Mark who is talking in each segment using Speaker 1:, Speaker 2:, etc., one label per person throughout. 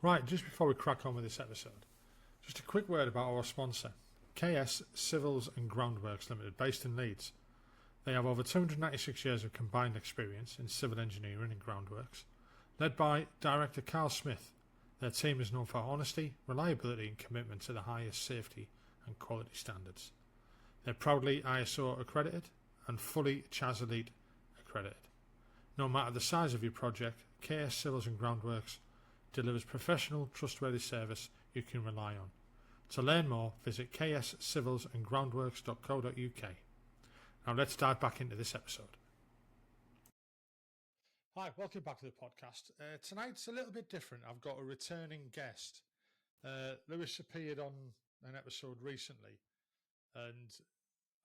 Speaker 1: Right, just before we crack on with this episode, just a quick word about our sponsor, KS Civils and Groundworks Limited, based in Leeds. They have over 296 years of combined experience in civil engineering and groundworks. Led by Director Carl Smith, their team is known for honesty, reliability and commitment to the highest safety and quality standards. They're proudly ISO accredited and fully CHAS Elite accredited. No matter the size of your project, KS Civils and Groundworks delivers professional, trustworthy service you can rely on. To learn more, visit kscivilsandgroundworks.co.uk. Now let's dive back into this episode. Hi, welcome back to the podcast. Tonight's a little bit different. I've got a returning guest. Lewis appeared on an episode recently, and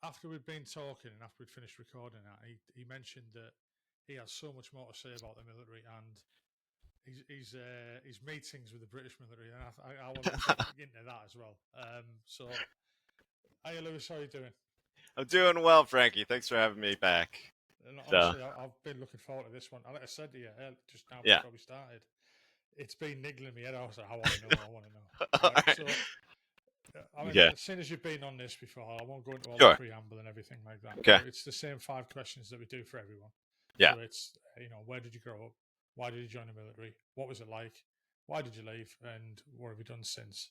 Speaker 1: after we'd been talking and after we'd finished recording that, he mentioned that he has so much more to say about the military and his meetings with the British military, and I want to get into that as well. So, hey Lewis, how are you doing?
Speaker 2: I'm doing well, Frankie. Thanks for having me back.
Speaker 1: And honestly, I've been looking forward to this one. Like I said to you just now before we started, it's been niggling me head. I was like, I want to know. Right. So, as soon as you've been on this before, I won't go into all the preamble and everything like that.
Speaker 2: Okay.
Speaker 1: It's the same 5 questions that we do for everyone.
Speaker 2: Yeah.
Speaker 1: So it's, where did you grow up? Why did you join the military? What was it like? Why did you leave? And what have you done since?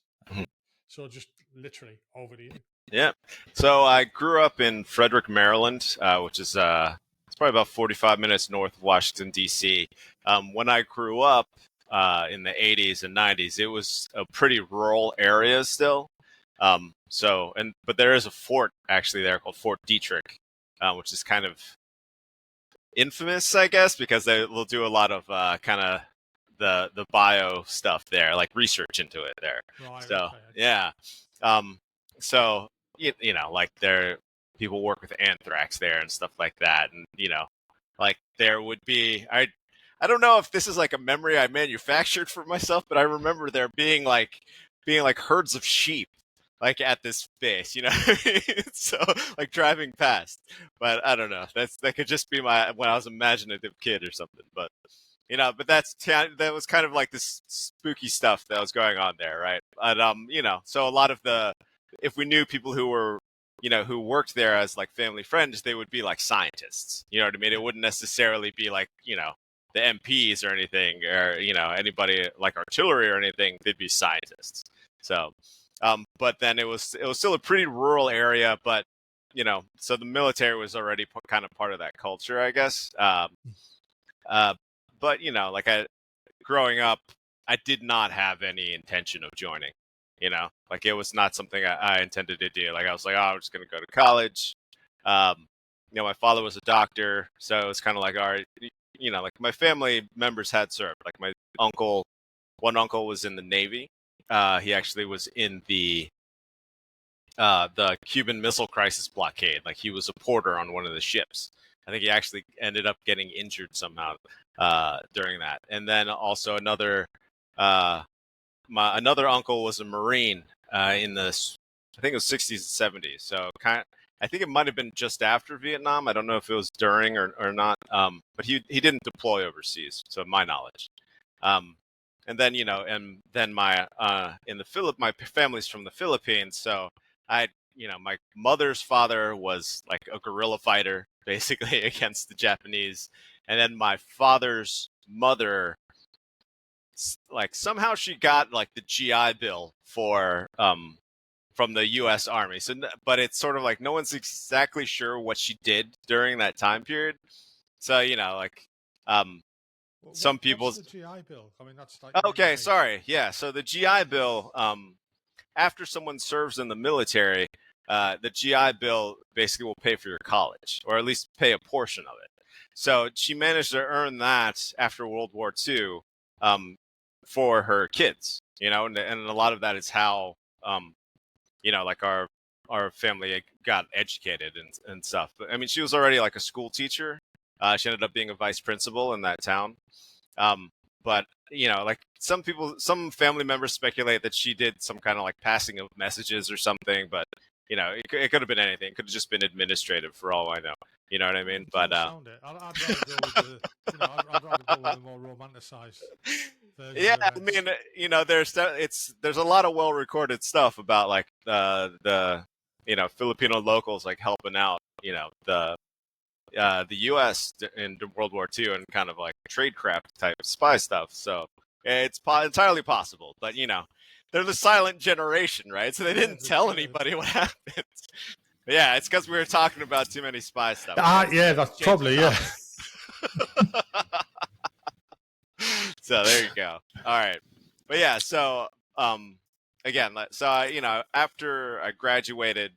Speaker 1: So just literally over to you.
Speaker 2: Yeah. So I grew up in Frederick, Maryland, which is it's probably about 45 minutes north of Washington, D.C. When I grew up in the 80s and 90s, it was a pretty rural area still. But there is a fort actually there called Fort Detrick, which is kind of infamous, I guess, because they will do a lot of kind of the bio stuff there, like research into it there.
Speaker 1: Right,
Speaker 2: so
Speaker 1: okay.
Speaker 2: Yeah. So like people work with anthrax there and stuff like that, and like there would be I don't know if this is like a memory I manufactured for myself, but I remember there being like herds of sheep like at this base, so like driving past. But I don't know. That could just be when I was an imaginative kid or something. But but that was kind of like this spooky stuff that was going on there, right? But so a lot of if we knew people who were who worked there as like family friends, they would be like scientists. You know what I mean? It wouldn't necessarily be like the MPs or anything, or anybody like artillery or anything. They'd be scientists. So. But then it was still a pretty rural area, but so the military was already kind of part of that culture, I guess. But like growing up, I did not have any intention of joining. Like it was not something I intended to do. Like I was like, oh, I'm just going to go to college. My father was a doctor, so it was kind of like, all right, like my family members had served. Like my one uncle was in the Navy. He actually was in the Cuban Missile Crisis blockade. Like he was a porter on one of the ships. I think he actually ended up getting injured somehow during that. And then also another uncle was a Marine in the I think it was 60s and 70s. So I think it might have been just after Vietnam. I don't know if it was during or not. But he didn't deploy overseas, so my knowledge. And then my my family's from the Philippines, so my mother's father was like a guerrilla fighter basically against the Japanese, and then my father's mother, like somehow she got like the GI Bill for from the U.S. Army. So, but it's sort of like no one's exactly sure what she did during that time period. So some people's
Speaker 1: What's the GI Bill? I mean, that's like
Speaker 2: okay. Sorry, yeah. So the GI Bill, after someone serves in the military, the GI Bill basically will pay for your college, or at least pay a portion of it. So she managed to earn that after World War II, for her kids. And a lot of that is how, like our family got educated and stuff. But I mean, she was already like a school teacher. She ended up being a vice principal in that town. But like some family members speculate that she did some kind of like passing of messages or something, but it could have been anything. It could have just been administrative for all I know. You know what I mean? But
Speaker 1: I'd rather go with the more romanticized version
Speaker 2: Yeah,
Speaker 1: of
Speaker 2: I
Speaker 1: events.
Speaker 2: mean, there's a lot of well recorded stuff about like the Filipino locals like helping out the U.S. in World War II and kind of like tradecraft type spy stuff. So it's entirely possible, but they're the silent generation, right? So they
Speaker 1: Yeah,
Speaker 2: didn't tell anybody what happened. But yeah, it's because we were talking about too many spy stuff.
Speaker 1: Yeah, that's
Speaker 2: Change the
Speaker 1: probably, yeah.
Speaker 2: topic. So there you go. All right, but yeah, so again, so after I graduated,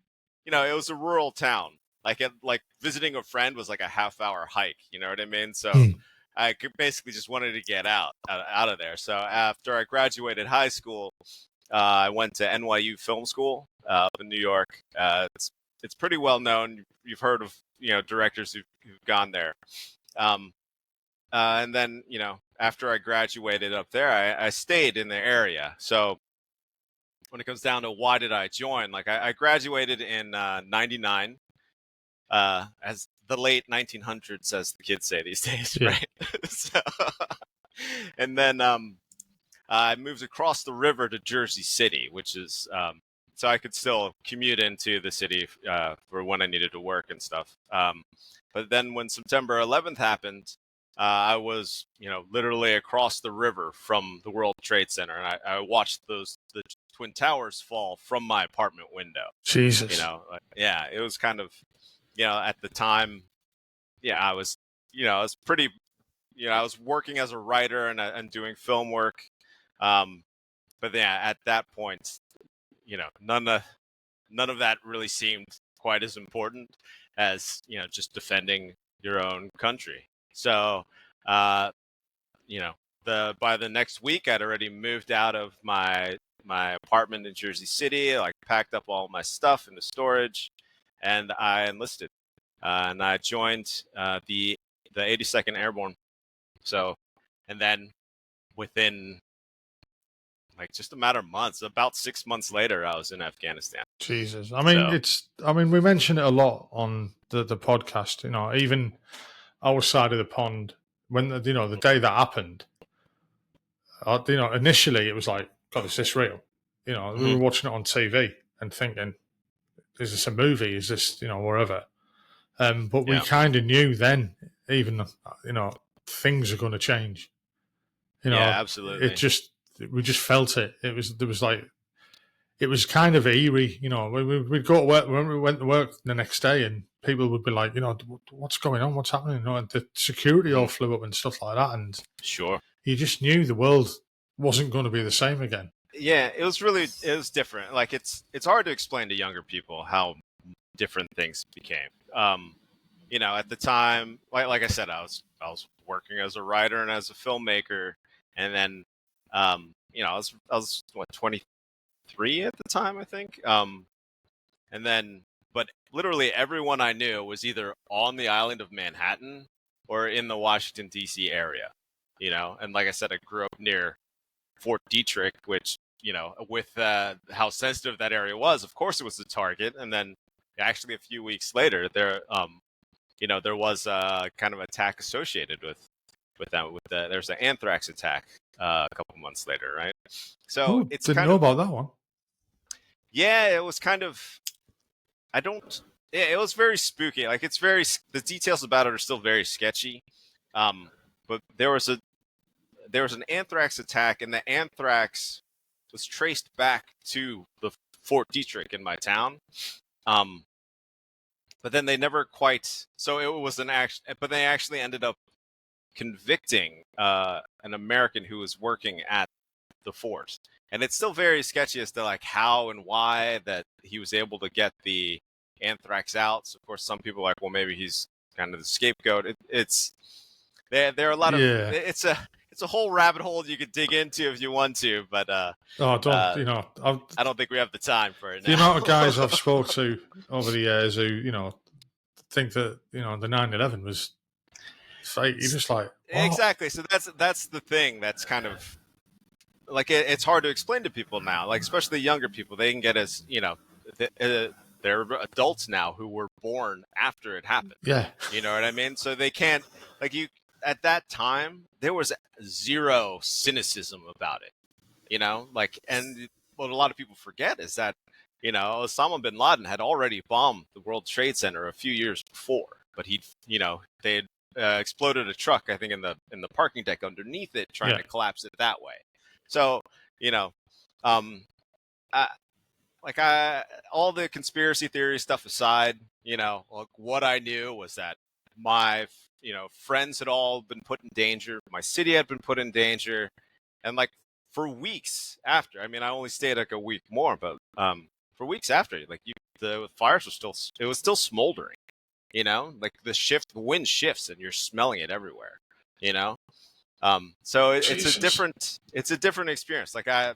Speaker 2: it was a rural town. Like visiting a friend was like a half-hour hike. You know what I mean? So I could basically just wanted to get out of there. So after I graduated high school, I went to NYU Film School up in New York. It's pretty well known. You've heard of directors who've gone there. And then, after I graduated up there, I stayed in the area. So when it comes down to why did I join, like I graduated in 99, as the late 1900s, as the kids say these days,
Speaker 1: Yeah.
Speaker 2: right? So, and then I moved across the river to Jersey City, which is so I could still commute into the city for when I needed to work and stuff. But then when September 11th happened, I was, literally across the river from the World Trade Center, and I watched the Twin Towers fall from my apartment window.
Speaker 1: Jesus.
Speaker 2: Yeah, it was kind of, at the time, yeah, I was pretty, I was working as a writer and doing film work. But yeah, at that point, none of that really seemed quite as important as, just defending your own country. So, by the next week, I'd already moved out of my apartment in Jersey City, like packed up all my stuff into storage, and I enlisted. And I joined the 82nd Airborne. So, and then within like just a matter of months, about 6 months later, I was in Afghanistan.
Speaker 1: Jesus. I mean, we mention it a lot on the podcast, even our side of the pond, when, the day that happened, initially it was like, God, is this real? We were watching it on TV and thinking, is this a movie? Is this, wherever? But we kind of knew then, even, things are going to change.
Speaker 2: Yeah, absolutely.
Speaker 1: We just felt it. It was kind of eerie, we'd go to work, when we went to work the next day, and people would be like, what's going on? What's happening? And the security all flew up and stuff like that. And
Speaker 2: sure,
Speaker 1: you just knew the world wasn't going to be the same again.
Speaker 2: Yeah, it was different. Like it's hard to explain to younger people how different things became. At the time, like I said, I was working as a writer and as a filmmaker, and then, I was what, 23 at the time, I think. And then, but literally everyone I knew was either on the island of Manhattan or in the Washington D.C. area. And like I said, I grew up near Fort Detrick, which, with how sensitive that area was, of course it was the target. And then actually a few weeks later, there was a kind of attack associated with that. There's an anthrax attack a couple months later, right? So it's
Speaker 1: didn't know about that one.
Speaker 2: Yeah, it was kind of. It was very spooky. Like the details about it are still very sketchy. But there was an anthrax attack, and the anthrax was traced back to the Fort Detrick in my town. But then they never quite. So it was but they actually ended up convicting an American who was working at the fort, and it's still very sketchy as to like how and why that he was able to get the anthrax out. So of course, some people are like, well, maybe he's kind of the scapegoat. There are a lot of. It's a whole rabbit hole you could dig into if you want to, but I don't think we have the time for it now.
Speaker 1: The amount of guys I've spoke to over the years who think that the 9/11 was fake. You're just like, what?
Speaker 2: Exactly. So that's the thing. That's kind of like it's hard to explain to people now, like especially younger people. They can get as they're adults now who were born after it happened.
Speaker 1: Yeah,
Speaker 2: you know what I mean. So they can't at that time there was zero cynicism about it, and what a lot of people forget is that, Osama bin Laden had already bombed the World Trade Center a few years before, but they had exploded a truck, I think, in the parking deck underneath it, trying to collapse it that way. So, um, I, all the conspiracy theory stuff aside, what I knew was that my, friends had all been put in danger. My city had been put in danger. And for weeks after, I mean, I only stayed like a week more, but for weeks after, the fires it was still smoldering, the wind shifts and you're smelling it everywhere, so it's a different experience. I,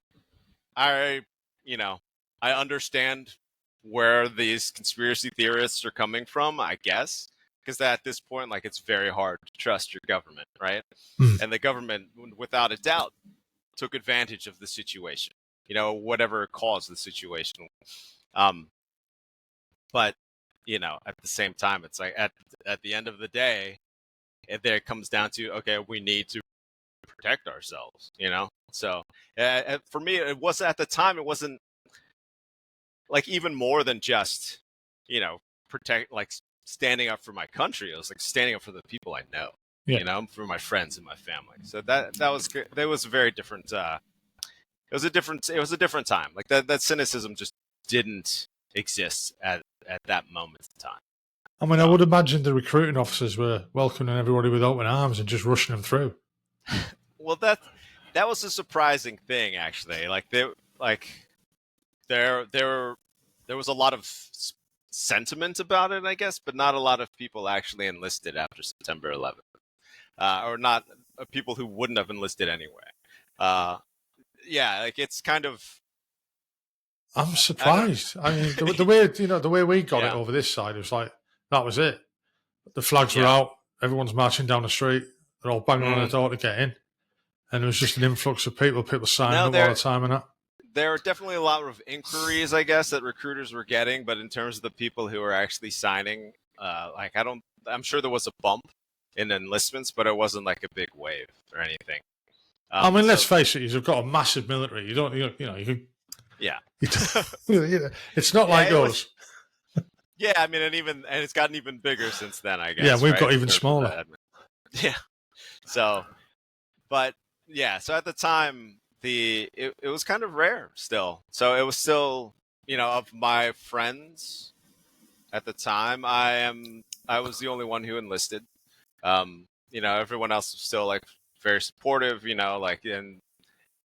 Speaker 2: I understand where these conspiracy theorists are coming from, I guess, because at this point, it's very hard to trust your government, right? And the government, without a doubt, took advantage of the situation, whatever caused the situation. But, at the same time, it's like at the end of the day, there it comes down to, okay, we need to protect ourselves, So for me, it wasn't at the time. It wasn't even more than just, protect, standing up for my country. It was standing up for the people I know, for my friends and my family. So that was good. That was a very different. It was a different time. That cynicism just didn't exist at that moment in time.
Speaker 1: I mean, I would imagine the recruiting officers were welcoming everybody with open arms and just rushing them through.
Speaker 2: Well, that was a surprising thing, actually. There was a lot of sentiment about it, I guess, but not a lot of people actually enlisted after September 11th, or not people who wouldn't have enlisted anyway. It's kind of.
Speaker 1: I'm surprised. I mean, the way we got it over this side, it was like that was it. The flags were out. Everyone's marching down the street. They're all banging on the door to get in, and there was just an influx of people signing up all the time and that.
Speaker 2: There are definitely a lot of inquiries, I guess, that recruiters were getting, but in terms of the people who were actually signing, I'm sure there was a bump in enlistments, but it wasn't like a big wave or anything.
Speaker 1: I mean, let's face it, you've got a massive military. You can.
Speaker 2: Yeah.
Speaker 1: It's not like us.
Speaker 2: Yeah, I mean, and it's gotten even bigger since then, I guess.
Speaker 1: Yeah, we've got even smaller.
Speaker 2: Yeah. So at the time, it was kind of rare still. So it was still, of my friends at the time, I was the only one who enlisted. Everyone else was still very supportive, and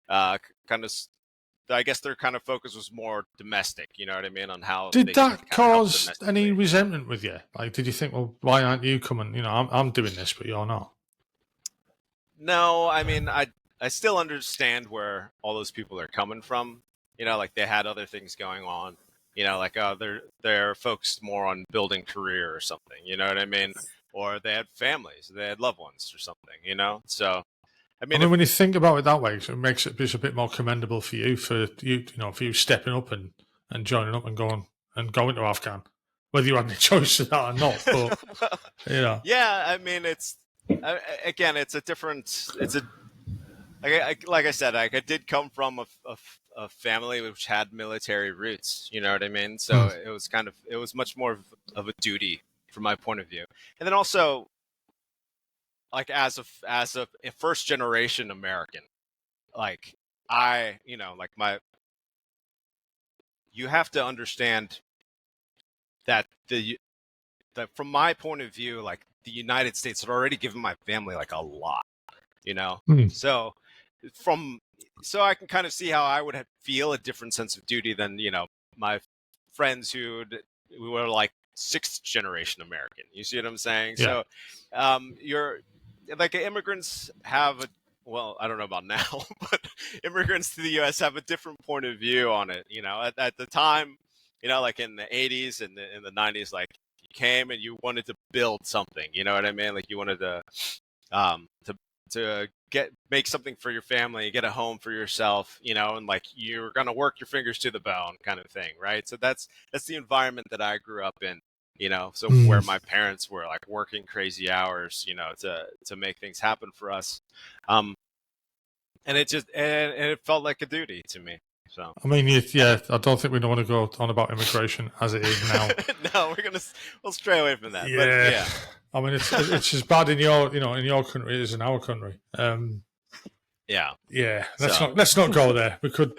Speaker 2: kind of, I guess their kind of focus was more domestic, you know what I mean? On how
Speaker 1: did that cause any resentment with you? Did you think, well, why aren't you coming? I'm doing this, but you're not.
Speaker 2: No, I mean, I still understand where all those people are coming from. They had other things going on. They're focused more on building career or something. You know what I mean? Or they had families, they had loved ones or something. So, I mean,
Speaker 1: when you think about it that way, it makes it just a bit more commendable for you for you stepping up and joining up and going to Afghan, whether you had any choice of that or not. But
Speaker 2: yeah, I mean, it's a different. Like I said, I did come from a family which had military roots. You know what I mean? So it was much more of a duty from my point of view, and then also. As a first generation American, you have to understand that that from my point of view, the United States had already given my family a lot, so I can kind of see how I would feel a different sense of duty than, my friends who were sixth generation American. You see what I'm saying?
Speaker 1: Yeah.
Speaker 2: So, you're immigrants have I don't know about now, but immigrants to the U.S. have a different point of view on it. At the time, in the 80s and in the 90s, you came and you wanted to build something. You know what I mean? You wanted to make something for your family, get a home for yourself, and you're gonna work your fingers to the bone, kind of thing, right? So that's the environment that I grew up in. So where my parents were like working crazy hours, to make things happen for us. And it felt like a duty to me. So
Speaker 1: I mean, I don't think we want to go on about immigration as it is now.
Speaker 2: No, we'll stray away from that.
Speaker 1: Yeah.
Speaker 2: But yeah.
Speaker 1: I mean, it's as bad in your country as in our country.
Speaker 2: Yeah.
Speaker 1: Let's not go there. We could.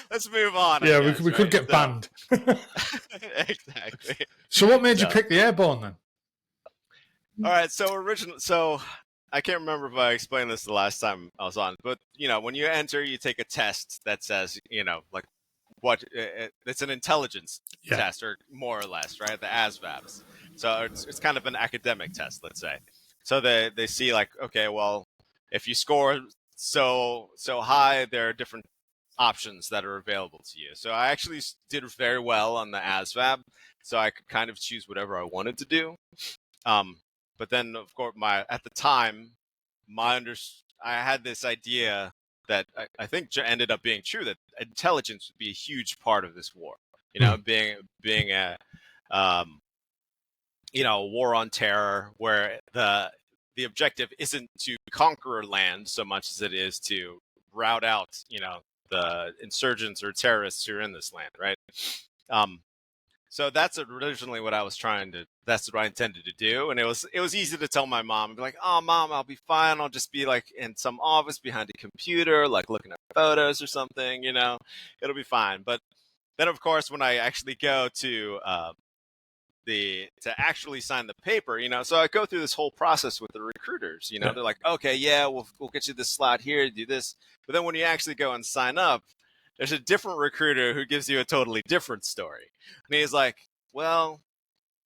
Speaker 2: Let's move on.
Speaker 1: Yeah, we could get banned.
Speaker 2: Exactly.
Speaker 1: So, what made you pick the Airborne then?
Speaker 2: All right. So I can't remember if I explained this the last time I was on, but when you enter, you take a test that says, like what it's an intelligence test, or more or less, right? The ASVABs. So it's kind of an academic test, let's say. So they see like, okay, well, if you score so high, there are different options that are available to you. So I actually did very well on the ASVAB, so I could kind of choose whatever I wanted to do. But then, of course, at the time, I had this idea that I think ended up being true, that intelligence would be a huge part of this war. Being a war on terror, where the objective isn't to conquer land so much as it is to rout out, the insurgents or terrorists who are in this land, right? So that's originally what that's what I intended to do. And it was easy to tell my mom, and be like, oh, Mom, I'll be fine. I'll just be like in some office behind a computer, like looking at photos or something, it'll be fine. But then, of course, when I actually go to actually sign the paper, so I go through this whole process with the recruiters, they're like, okay, yeah, we'll get you this slot here, do this. But then when you actually go and sign up, there's a different recruiter who gives you a totally different story. And he's like, well,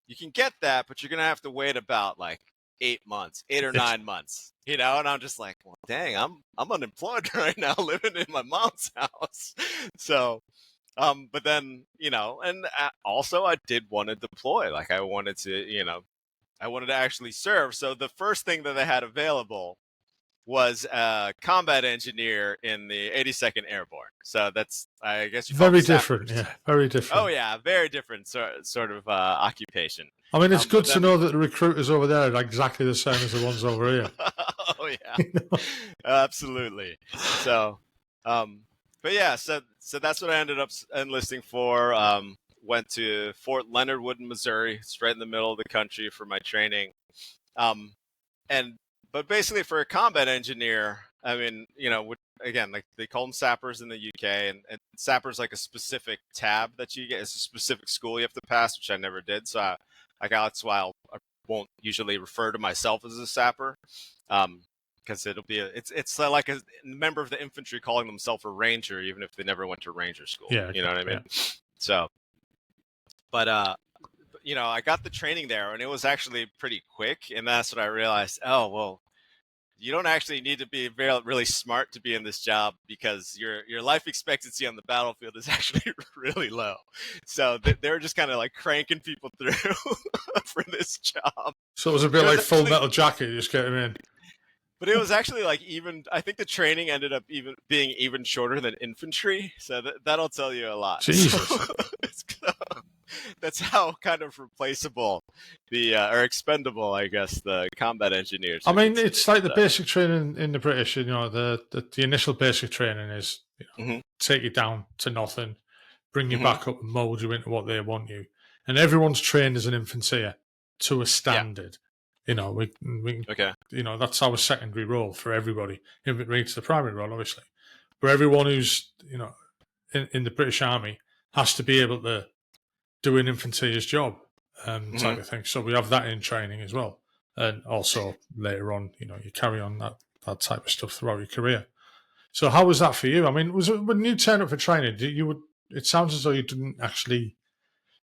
Speaker 2: you can get that, but you're going to have to wait about like 8 or 9 months, and I'm just like, well, dang, I'm unemployed right now, living in my mom's house. So, but then, and also I did want to deploy. Like I wanted to actually serve. So the first thing that they had available was a combat engineer in the 82nd Airborne. So that's, I guess,
Speaker 1: very different. Yeah, very different.
Speaker 2: Oh yeah, very different sort of occupation.
Speaker 1: I mean, it's good to know that the recruiters over there are exactly the same as the ones over here.
Speaker 2: Oh yeah, absolutely. So, but yeah, so that's what I ended up enlisting for. Went to Fort Leonard Wood, Missouri, straight in the middle of the country for my training. But basically, for a combat engineer, I mean, again, like they call them sappers in the UK, and sappers like a specific tab that you get. It's a specific school you have to pass, which I never did. So that's why I won't usually refer to myself as a sapper, because it's like a member of the infantry calling themselves a ranger, even if they never went to ranger school.
Speaker 1: Yeah,
Speaker 2: you know what I mean?
Speaker 1: Yeah.
Speaker 2: So, but I got the training there, and it was actually pretty quick. And that's when I realized, oh, well, you don't actually need to be really smart to be in this job, because your life expectancy on the battlefield is actually really low. So they're just kind of like cranking people through for this job.
Speaker 1: So it was a bit like Full Metal Jacket, you just get them in.
Speaker 2: But it was actually like I think the training ended up being even shorter than infantry. So that'll tell you a lot.
Speaker 1: Jesus.
Speaker 2: So, that's how kind of replaceable or expendable, I guess, the combat engineers.
Speaker 1: I mean, it's like the basic training in the British. The initial basic training is take you down to nothing, bring you back up, and mould you into what they want you. And everyone's trained as an infantier to a standard. Yeah. That's our secondary role for everybody. Infantry to the primary role, obviously. But everyone who's in the British Army has to be able to do an infantry's job, type of thing. So we have that in training as well, and also later on, you carry on that type of stuff throughout your career. So how was that for you? I mean, when you turned up for training, it sounds as though you didn't actually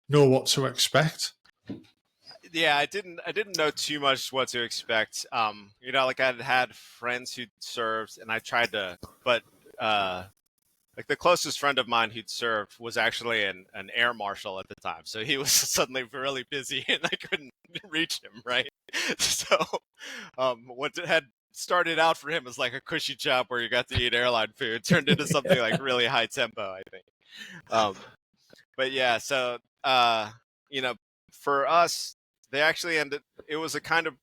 Speaker 1: know what to expect.
Speaker 2: Yeah, I didn't know too much what to expect. Like I had friends who'd served, and I tried to, but like the closest friend of mine who'd served was actually an air marshal at the time. So he was suddenly really busy, and I couldn't reach him, right? So what had started out for him as like a cushy job where you got to eat airline food turned into something like really high tempo, I think. But yeah, so for us, they actually ended. It was a kind of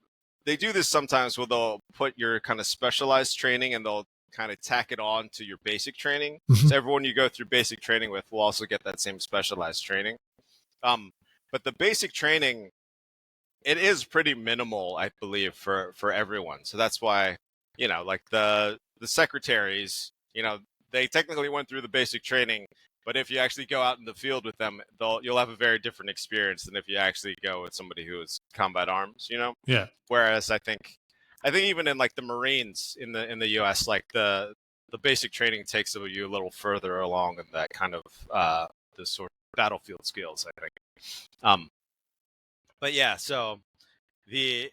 Speaker 2: they do this sometimes where they'll put your kind of specialized training and they'll kind of tack it on to your basic training.
Speaker 1: Mhm.
Speaker 2: So everyone you go through basic training with will also get that same specialized training. But the basic training, it is pretty minimal, I believe, for everyone. So that's why, like the secretaries, they technically went through the basic training, but if you actually go out in the field with them, you'll have a very different experience than if you actually go with somebody who is combat arms,
Speaker 1: Yeah.
Speaker 2: Whereas I think even in like the Marines in the U.S., like the basic training takes you a little further along in that kind of the sort of battlefield skills, I think. But yeah, so it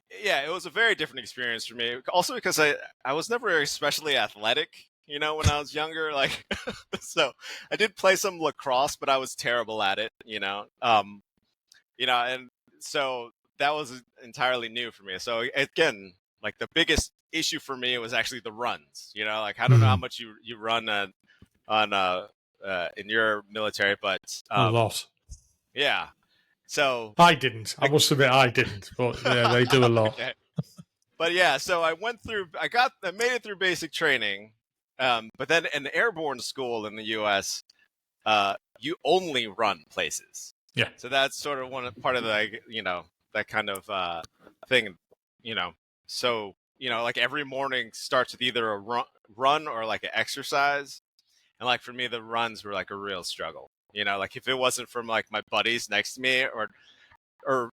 Speaker 2: was a very different experience for me. Also because I was never especially athletic, when I was younger. Like, so I did play some lacrosse, but I was terrible at it, and so that was entirely new for me. So again, like the biggest issue for me was actually the runs. Like I don't know how much you run on in your military, but
Speaker 1: A lot.
Speaker 2: yeah. So
Speaker 1: I didn't. I must admit, I didn't. But yeah, they do a lot.
Speaker 2: okay. But yeah, so I made it through basic training, but then in airborne school in the U.S., you only run places.
Speaker 1: Yeah.
Speaker 2: So that's sort of part of the that kind of thing, So like every morning starts with either a run or like an exercise, and like for me the runs were like a real struggle. Like if it wasn't from like my buddies next to me or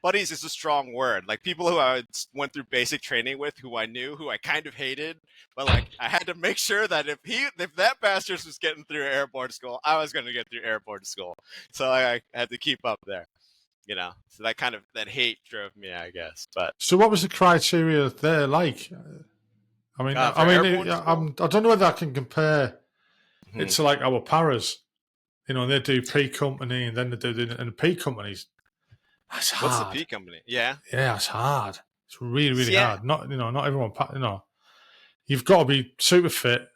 Speaker 2: buddies is a strong word. Like people who I went through basic training with, who I knew, who I kind of hated, but like I had to make sure that if that bastard was getting through airborne school, I was going to get through airborne school. So I had to keep up there, So that hate drove me, I guess. But
Speaker 1: so, what was the criteria there like? I mean, I don't know whether I can compare it to like our paras. They do P company and then they do the P companies. That's hard.
Speaker 2: What's the P company? Yeah,
Speaker 1: it's hard. It's really, really hard. Not everyone. You've got to be super fit,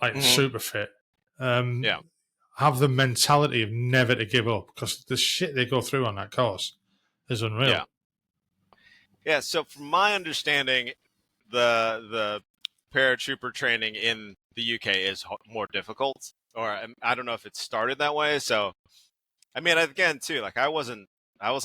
Speaker 1: like super fit. Have the mentality of never to give up because the shit they go through on that course is unreal.
Speaker 2: Yeah. So from my understanding, the paratrooper training in the UK is more difficult, or I don't know if it started that way. So, I mean, again, too, like I was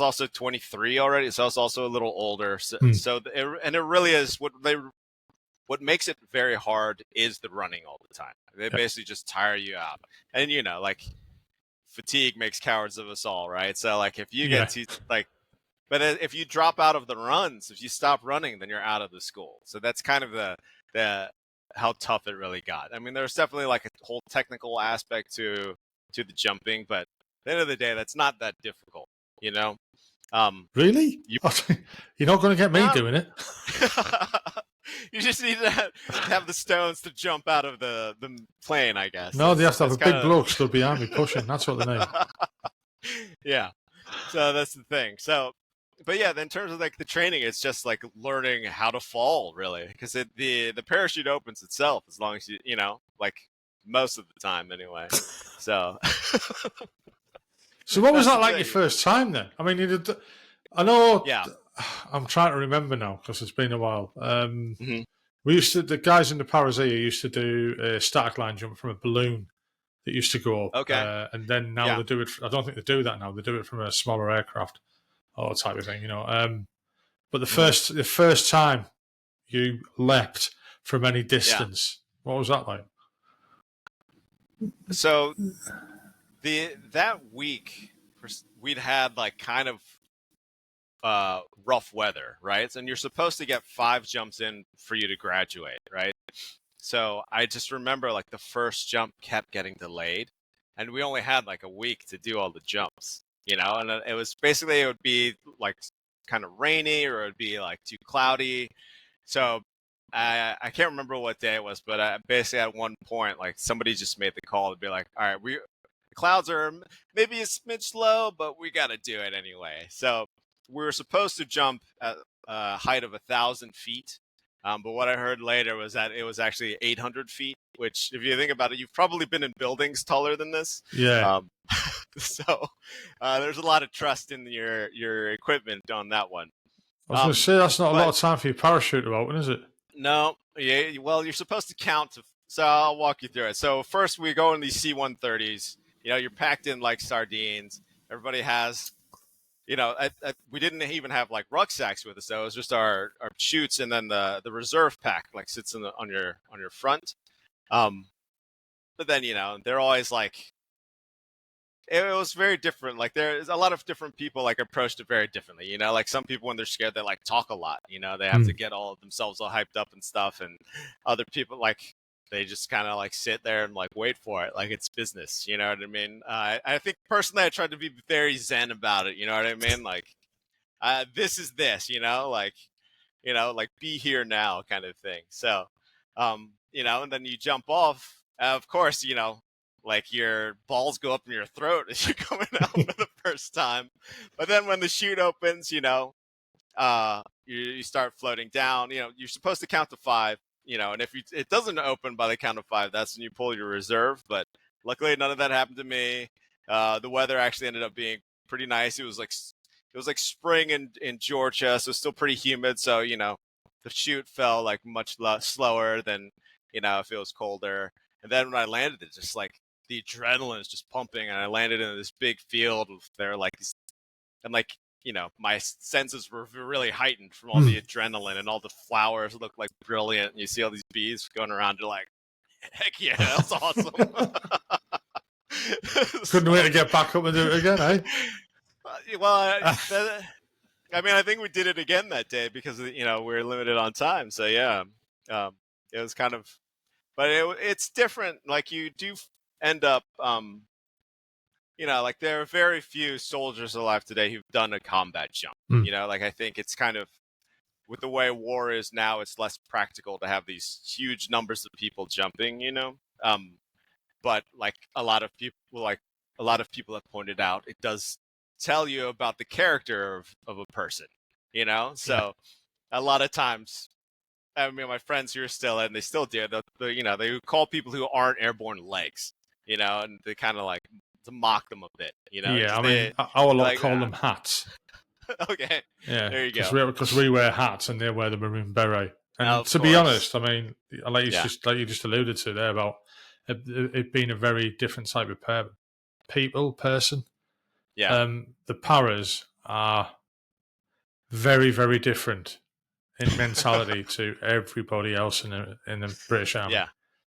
Speaker 2: also 23 already, so I was also a little older. So, it really is what makes it very hard is the running all the time. They basically just tire you out, and like fatigue makes cowards of us all, right? So, like if you get to but if you drop out of the runs, if you stop running, then you're out of the school. So that's kind of the how tough it really got. I mean, there's definitely like a whole technical aspect to the jumping, but at the end of the day, that's not that difficult,
Speaker 1: Really? You're not going to get me doing it.
Speaker 2: You just need to have the stones to jump out of the plane, I guess.
Speaker 1: No, they have to have a big bloke stood behind me pushing. That's what they need.
Speaker 2: Yeah. So that's the thing. So, but yeah, in terms of like the training, it's just like learning how to fall, really, because the parachute opens itself as long as you like most of the time anyway. So.
Speaker 1: So what was that like your first time then? I mean, I know. Yeah. I'm trying to remember now because it's been a while. We the guys in the Parazia used to do a static line jump from a balloon that used to go up.
Speaker 2: Okay.
Speaker 1: And then now they do it. I don't think they do that now. They do it from a smaller aircraft or type of thing, But the first time you leapt from any distance, what was that like?
Speaker 2: So that week we'd had like kind of rough weather, right? And you're supposed to get 5 jumps in for you to graduate, right? So I just remember like the first jump kept getting delayed, and we only had like a week to do all the jumps, and it was basically, it would be like kind of rainy or it would be like too cloudy. So I can't remember what day it was, but basically at one point, like somebody just made the call to be like, all right, the clouds are maybe a smidge low, but we got to do it anyway. So we were supposed to jump at a height of 1,000 feet. But what I heard later was that it was actually 800 feet, which if you think about it, you've probably been in buildings taller than this.
Speaker 1: Yeah.
Speaker 2: So there's a lot of trust in your equipment on that one.
Speaker 1: I was going to say that's not a lot
Speaker 2: But
Speaker 1: of time for your parachute to open, is it?
Speaker 2: no, yeah, well, you're supposed to count. So I'll walk you through it. So first, we go in these C-130s. You're packed in like sardines. Everybody has, we didn't even have like rucksacks with us. So it was just our chutes, and then the reserve pack like sits on your front. But then they're always like, it was very different. Like there's a lot of different people like approached it very differently. Like some people when they're scared they like talk a lot. They have to get all of themselves all hyped up and stuff, and other people like they just kind of like sit there and like wait for it like it's business. You know what I mean? I think personally I tried to be very zen about it. You know what I mean? Like this is this. Like be here now kind of thing. So and then you jump off. Of course, like your balls go up in your throat as you're coming out for the first time. But then when the chute opens, you start floating down. You're supposed to count to 5. And if it doesn't open by the count of 5, that's when you pull your reserve. But luckily, none of that happened to me. The weather actually ended up being pretty nice. It was like spring in Georgia, so still pretty humid. So the chute fell like much slower than if it was colder. And then when I landed, it just like the adrenaline is just pumping, and I landed in this big field with there like these, and like my senses were really heightened from all the adrenaline, and all the flowers look like brilliant, and you see all these bees going around. You're like, heck yeah, that's awesome.
Speaker 1: Couldn't wait to get back up and do it again, eh?
Speaker 2: Well, I mean, I think we did it again that day because we were limited on time. So yeah, it was kind of, but it's different. Like you do end up, like there are very few soldiers alive today who've done a combat jump. Like I think it's kind of, with the way war is now, it's less practical to have these huge numbers of people jumping. But like a lot of people have pointed out, it does tell you about the character of a person. So a lot of times, I mean, my friends who are still in, they still do. They call people who aren't airborne legs, and they kind of like to mock them a bit,
Speaker 1: Yeah, I mean, our lot
Speaker 2: like,
Speaker 1: call them hats.
Speaker 2: Okay,
Speaker 1: Yeah,
Speaker 2: there you go.
Speaker 1: Because we wear hats and they wear the maroon beret. And
Speaker 2: Of
Speaker 1: to
Speaker 2: course.
Speaker 1: be honest, I mean, like you
Speaker 2: Yeah.
Speaker 1: just alluded to there about it being a very different type of person.
Speaker 2: Yeah.
Speaker 1: The paras are very, very different in mentality to everybody else in the British Army.
Speaker 2: Yeah.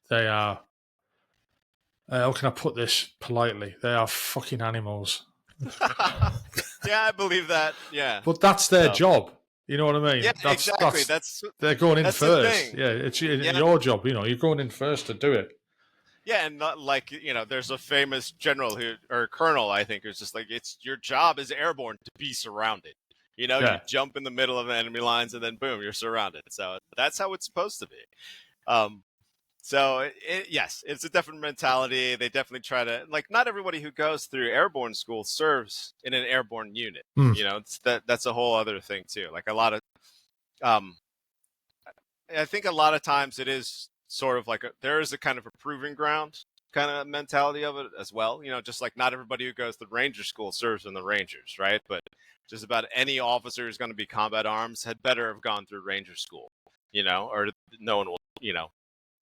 Speaker 1: They are, how can I put this politely? They are fucking animals.
Speaker 2: Yeah, I believe that. Yeah.
Speaker 1: But that's their job. You know what I mean?
Speaker 2: Yeah, exactly.
Speaker 1: They're going in
Speaker 2: that's
Speaker 1: first.
Speaker 2: the thing.
Speaker 1: Yeah, it's your job. You're going in first to do it.
Speaker 2: Yeah, and not like there's a famous general or colonel, I think, who's just like, it's your job as airborne to be surrounded. You jump in the middle of the enemy lines, and then boom, you're surrounded. So that's how it's supposed to be. So yes, it's a different mentality. They definitely try to, like, not everybody who goes through airborne school serves in an airborne unit. That's a whole other thing too. Like a lot of, I think a lot of times it is sort of like there is a kind of a proving ground kind of mentality of it as well. Just like not everybody who goes to Ranger school serves in the Rangers, right? But just about any officer who's going to be combat arms had better have gone through Ranger school, or no one will,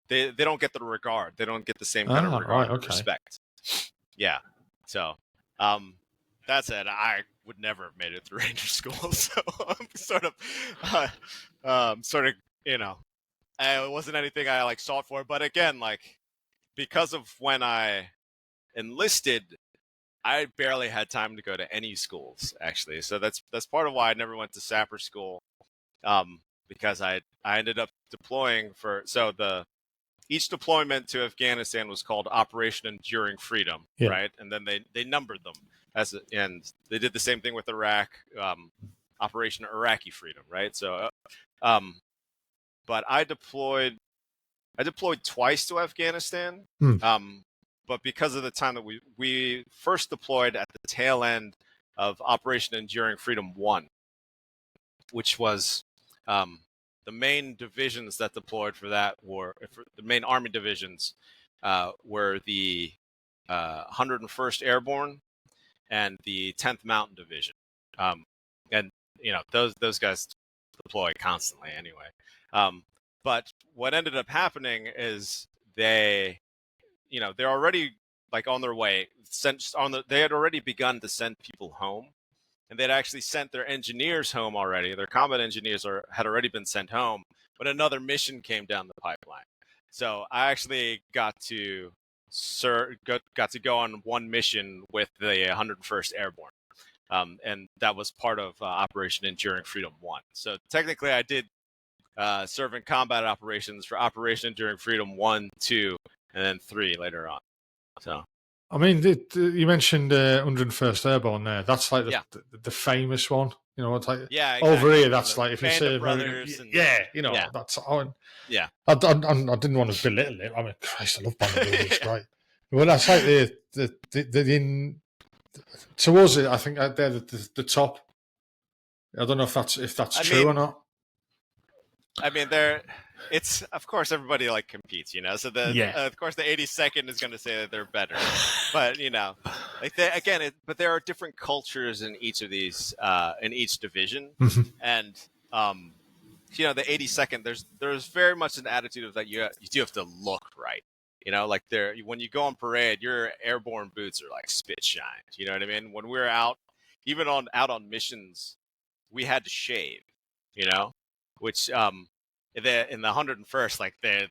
Speaker 2: they don't get the regard. They don't get the same kind of regard and respect. Yeah. So, that said, I would never have made it through Ranger school. So I'm sort of, it wasn't anything I like sought for. But again, like because of when I enlisted, I barely had time to go to any schools actually. So that's part of why I never went to sapper school. Because I ended up deploying each deployment to Afghanistan was called Operation Enduring Freedom, right? And then they numbered them and they did the same thing with Iraq, Operation Iraqi Freedom, right? So, but I deployed twice to Afghanistan. But because of the time that we first deployed at the tail end of Operation Enduring Freedom 1, which was the main divisions that deployed for that the main Army divisions were the 101st Airborne, and the 10th Mountain Division. And those guys deploy constantly anyway. But what ended up happening is they're already like on their way. They had already begun to send people home, and they'd actually sent their engineers home already. Their combat engineers had already been sent home, but another mission came down the pipeline. So I actually got to go on one mission with the 101st Airborne. And that was part of Operation Enduring Freedom 1. So technically I did serve in combat operations for Operation Enduring Freedom 1, 2, and then 3 later on. So,
Speaker 1: I mean, you mentioned 101st Airborne there. That's like the famous one. You know, it's like
Speaker 2: exactly.
Speaker 1: Over here, that's like if you say
Speaker 2: Brothers,
Speaker 1: that's I didn't want to belittle it. I mean, Christ, I love Band of Brothers. It's great. Well, that's like the towards it. I think they're the top. I don't know if that's true or not.
Speaker 2: I mean, it's of course everybody like competes, So of course the 82nd is going to say that they're better, but but there are different cultures in each of these in each division, and the 82nd there's very much an attitude of that you do have to look right. Like when you go on parade, your airborne boots are like spit shine. You know what I mean? When we're out on missions, we had to shave. Which in the 101st,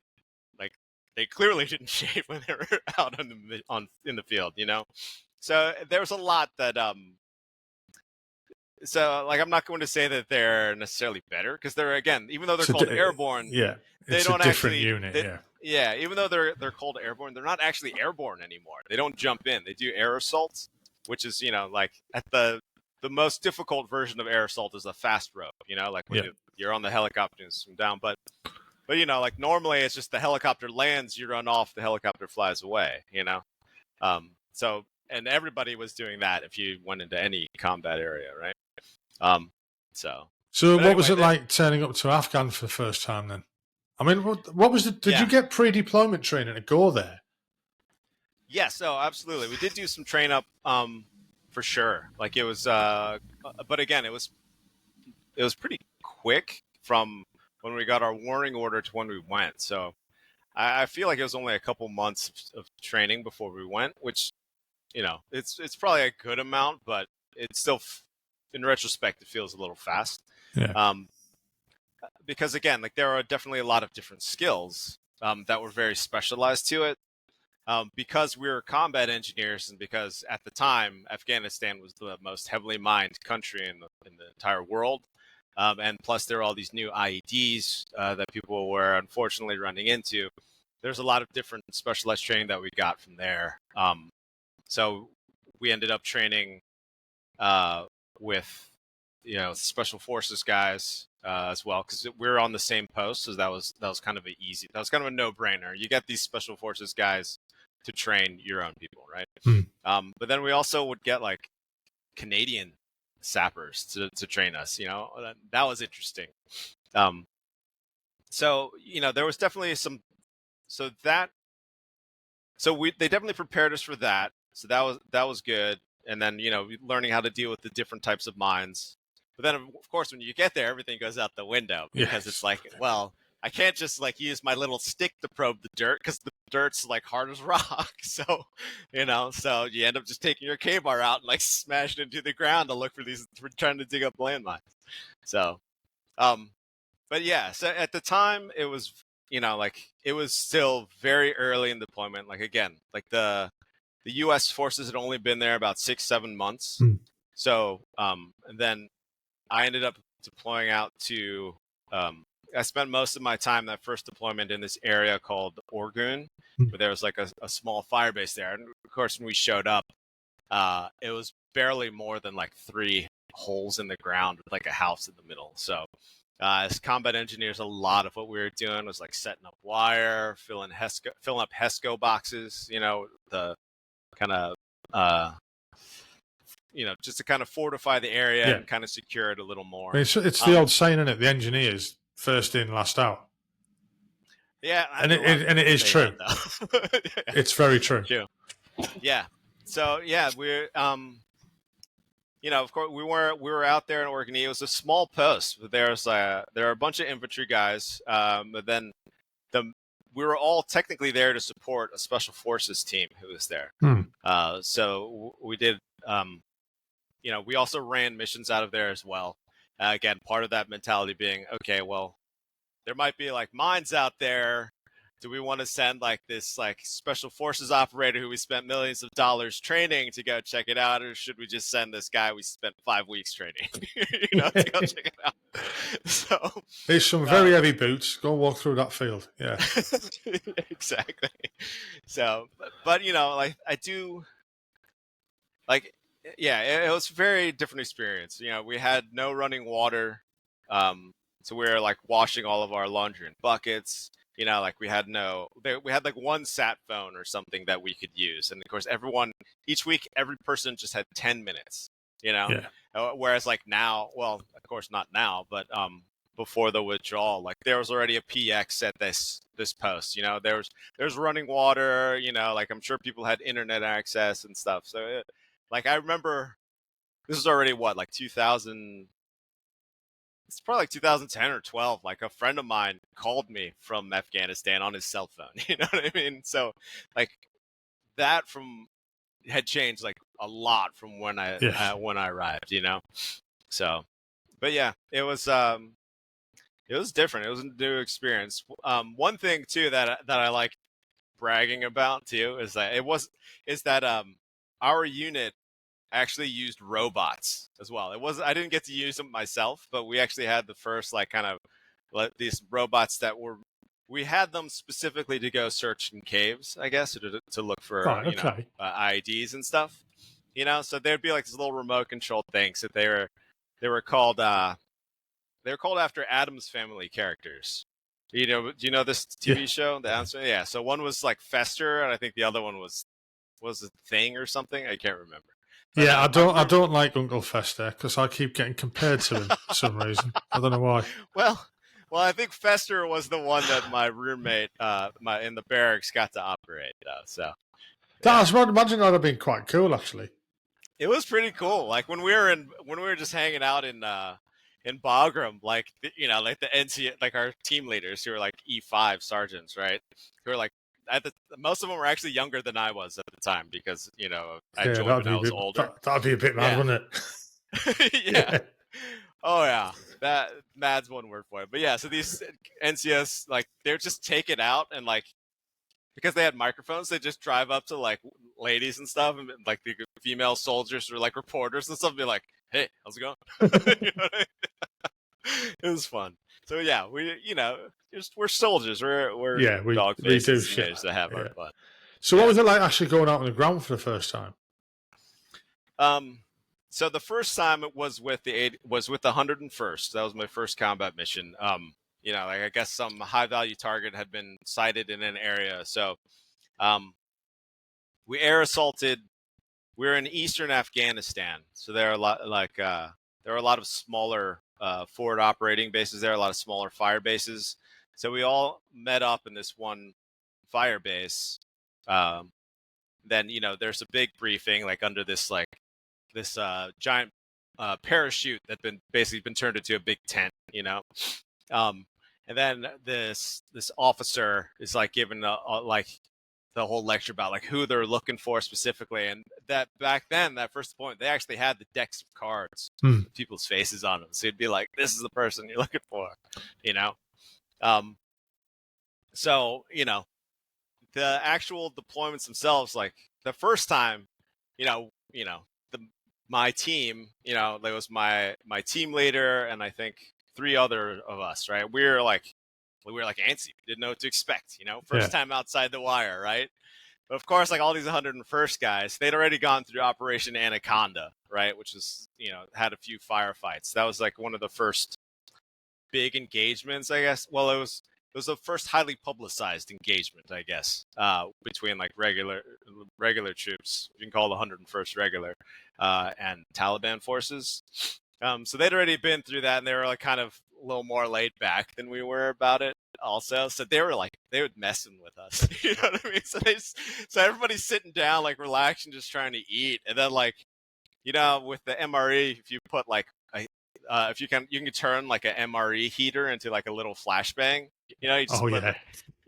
Speaker 2: they clearly didn't shave when they were out in the field. So there was a lot that So, I'm not going to say that they're necessarily better because they're even though they're called airborne,
Speaker 1: they don't
Speaker 2: a different
Speaker 1: actually, unit.
Speaker 2: Even though they're called airborne, they're not actually airborne anymore. They don't jump in. They do air assaults, which is at the most difficult version of air assault is a fast rope. When you're on the helicopter and swim down, but normally it's just the helicopter lands, you run off, the helicopter flies away. So and everybody was doing that if you went into any combat area, right? So
Speaker 1: what was it like turning up to Afghan for the first time then? I mean, what was it? Did you get pre-deployment training to go there?
Speaker 2: Yes, absolutely. We did do some train up, for sure. It was, but again, it was pretty quick from when we got our warning order to when we went. So I feel like it was only a couple months of training before we went, which, it's probably a good amount, but it's still, in retrospect, it feels a little fast.
Speaker 1: Yeah.
Speaker 2: Because again, there are definitely a lot of different skills that were very specialized to it. Because we were combat engineers, and because at the time Afghanistan was the most heavily mined country in the entire world, and plus there are all these new IEDs that people were unfortunately running into. There's a lot of different specialized training that we got from there. So we ended up training with special forces guys as well, because we're on the same post, so that was kind of a no-brainer. You get these special forces guys to train your own people, right? But then we also would get Canadian sappers to train us. That was interesting. So there was definitely some. They definitely prepared us for that. So that was good. And then learning how to deal with the different types of mines. But then of course when you get there, everything goes out the window because it's I can't just use my little stick to probe the dirt because the dirt's hard as rock. So, so you end up just taking your K-bar out and smashing into the ground to look for trying to dig up landmines. So, but yeah, so at the time it was, it was still very early in deployment. The U.S. forces had only been there about 6-7 months. So, and then I ended up deploying out to, I spent most of my time that first deployment in this area called Orgun, where there was a small fire base there. And of course, when we showed up, it was barely more than 3 holes in the ground with a house in the middle. So as combat engineers, a lot of what we were doing was setting up wire, filling up HESCO boxes, the kind of, just to kind of fortify the area and kind of secure it a little more.
Speaker 1: It's the old saying, isn't it? The engineers first in, last out.
Speaker 2: Yeah,
Speaker 1: and it is true. It's very true.
Speaker 2: Yeah. So yeah, we're of course, we were out there in Orkney. It was a small post. There are a bunch of infantry guys, but then the we were all technically there to support a special forces team who was there. So we did. We also ran missions out of there as well. Again, part of that mentality being, okay, well, there might be like mines out there. Do we want to send like this like special forces operator who we spent millions of dollars training to go check it out, or should we just send this guy we spent 5 weeks training, to go check it out? So
Speaker 1: there's some very heavy boots. Go walk through that field. Yeah,
Speaker 2: exactly. So, but like I do, like, yeah, it was a very different experience. We had no running water, so we were like washing all of our laundry in buckets. Like we had like one sat phone or something that we could use, and of course each week every person just had 10 minutes.
Speaker 1: yeah.
Speaker 2: Whereas like now, well, of course not now, but before the withdrawal, like there was already a PX at this post. There's running water. Like I'm sure people had internet access and stuff. So like I remember this was already like 2000. It's probably like 2010 or 12. Like a friend of mine called me from Afghanistan on his cell phone. You know what I mean? So like that had changed like a lot from when I arrived. So, but yeah, it was different. It was a new experience. One thing too that I like bragging about too is that our unit actually used robots as well. I didn't get to use them myself, but we actually had the first like kind of these robots we had them specifically to go search in caves, I guess, to look for IEDs and stuff. So there'd be like this little remote controlled things that they were called after Addams Family characters. Do you know this TV show? Yeah. So one was like Fester, and I think the other one was a Thing or something. I can't remember.
Speaker 1: But, I don't like Uncle Fester because I keep getting compared to him for some reason. I don't know why.
Speaker 2: Well, I think Fester was the one that my roommate, in the barracks, got to operate. So
Speaker 1: imagine that'd have been quite cool, actually.
Speaker 2: It was pretty cool. Like when we were just hanging out in Bagram, like like the NC, like our team leaders who were like E5 sergeants, right? Who were like most of them were actually younger than I was at the time because I joined when I was older.
Speaker 1: That'd be a bit mad, wouldn't
Speaker 2: it? Yeah. Oh yeah, that mad's one word for it. But yeah, so these NCS like they're just take it out and like because they had microphones, they just drive up to like ladies and stuff, and like the female soldiers or like reporters and stuff, and be like, "Hey, how's it going?" It was fun. So yeah, we're soldiers. We're dog faces. We do shit to have our fun.
Speaker 1: So what was it like actually going out on the ground for the first time?
Speaker 2: So the first time it was with the 101st. That was my first combat mission. Like I guess some high value target had been sighted in an area. So we air assaulted. We're in eastern Afghanistan. So there are a lot of smaller forward operating bases there, a lot of smaller fire bases. So we all met up in this one fire base. Then, there's a big briefing like under this giant parachute that basically been turned into a big tent, and then this officer is like giving like the whole lecture about like who they're looking for specifically, and that back then, that first point, they actually had the decks of cards with people's faces on them, so it'd be like, this is the person you're looking for, So the actual deployments themselves, like the first time, my team, there was my team leader and I think 3 other of us, right? We were like antsy. We didn't know what to expect, first time outside the wire, right? But of course, like all these 101st guys, they'd already gone through Operation Anaconda, right? Which is, had a few firefights. That was like one of the first big engagements, I guess. Well, it was the first highly publicized engagement, I guess, between like regular troops, you can call the 101st regular, and Taliban forces. So they'd already been through that, and they were like kind of a little more laid back than we were about it also. So they were messing with us. You know what I mean? So everybody's sitting down, like relaxing, just trying to eat. And then like, with the MRE, if you put like if you can turn like a MRE heater into like a little flashbang. You just put.
Speaker 1: yeah.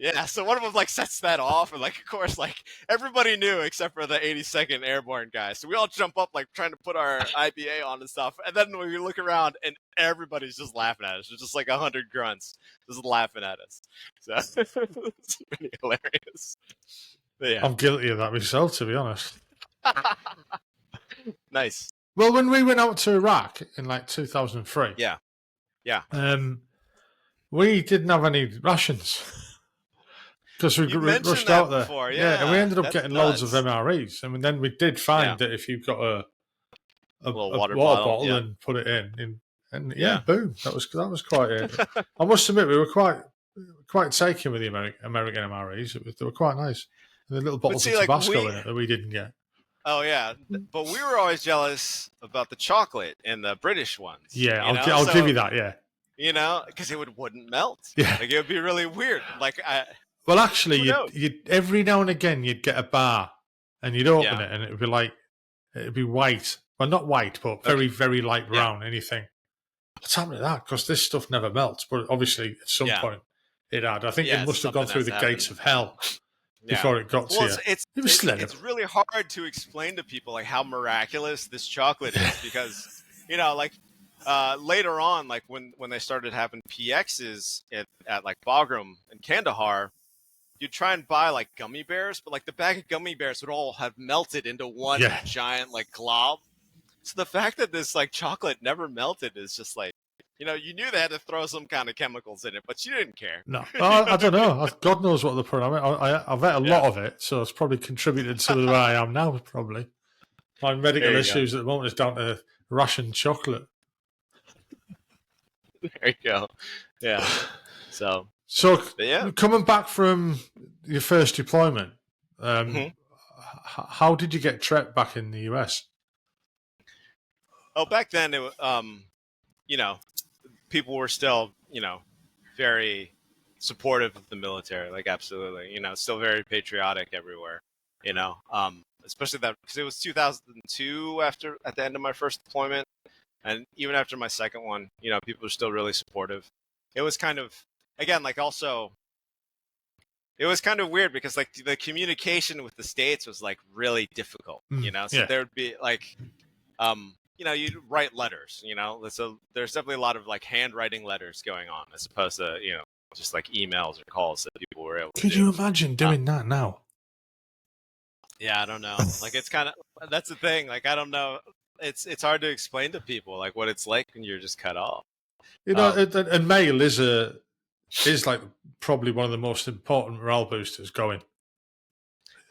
Speaker 2: Yeah, so one of them like sets that off, and like of course like everybody knew except for the 82nd Airborne guys. So we all jump up like trying to put our IBA on and stuff, and then we look around and everybody's just laughing at us. There's just like 100 grunts just laughing at us. So it's pretty hilarious. But yeah,
Speaker 1: I'm guilty of that myself, to be honest.
Speaker 2: nice.
Speaker 1: Well, when we went out to Iraq in like 2003,
Speaker 2: Yeah.
Speaker 1: we didn't have any rations because we
Speaker 2: mentioned
Speaker 1: rushed
Speaker 2: that
Speaker 1: out there.
Speaker 2: before,
Speaker 1: and we ended up
Speaker 2: that's
Speaker 1: getting loads of
Speaker 2: nuts.
Speaker 1: MREs. And then we did find that if you've got a
Speaker 2: little
Speaker 1: water
Speaker 2: bottle, yeah.
Speaker 1: and put it in, and
Speaker 2: Yeah.
Speaker 1: boom, that was quite. I must admit, we were quite taken with the American MREs. They were quite nice. And the little bottles of Tabasco in it that we didn't get.
Speaker 2: Oh yeah, but we were always jealous about the chocolate and the British ones.
Speaker 1: Yeah, I'll give you that. Yeah,
Speaker 2: because it wouldn't melt.
Speaker 1: Yeah,
Speaker 2: like it would be really weird. Like
Speaker 1: well, actually, you'd every now and again you'd get a bar, and you'd open it, and it'd be white. Well, not white, but very very light brown. And you think, what's happened to that? Because this stuff never melts. But obviously, at some point, it had. I think it must have gone through the gates of hell. Before it got to you.
Speaker 2: It's really hard to explain to people like how miraculous this chocolate is because later on, like when they started having PXs at like Bagram and Kandahar, you'd try and buy like gummy bears, but like the bag of gummy bears would all have melted into one giant like glob. So the fact that this like chocolate never melted is just like, you knew they had to throw some kind of chemicals in it, but you didn't care.
Speaker 1: No, I don't know. God knows what the problem. I've ate a lot of it, so it's probably contributed to where I am now. Probably my medical issues at the moment is down to ration chocolate.
Speaker 2: There you go. Yeah. So
Speaker 1: coming back from your first deployment, how did you get trekked back in the US?
Speaker 2: Oh, back then it people were still, very supportive of the military, like absolutely, still very patriotic everywhere, especially that because it was 2002 at the end of my first deployment. And even after my second one, people were still really supportive. It was kind of, again, like also, it was kind of weird because like the communication with the States was like really difficult, so there would be like, you'd write letters, so there's definitely a lot of like handwriting letters going on as opposed to, just like emails or calls that people were able to do.
Speaker 1: Could you imagine doing that now?
Speaker 2: Yeah, I don't know. Like it's kind of, that's the thing. Like, I don't know. It's hard to explain to people like what it's like when you're just cut off.
Speaker 1: And mail is like probably one of the most important morale boosters going.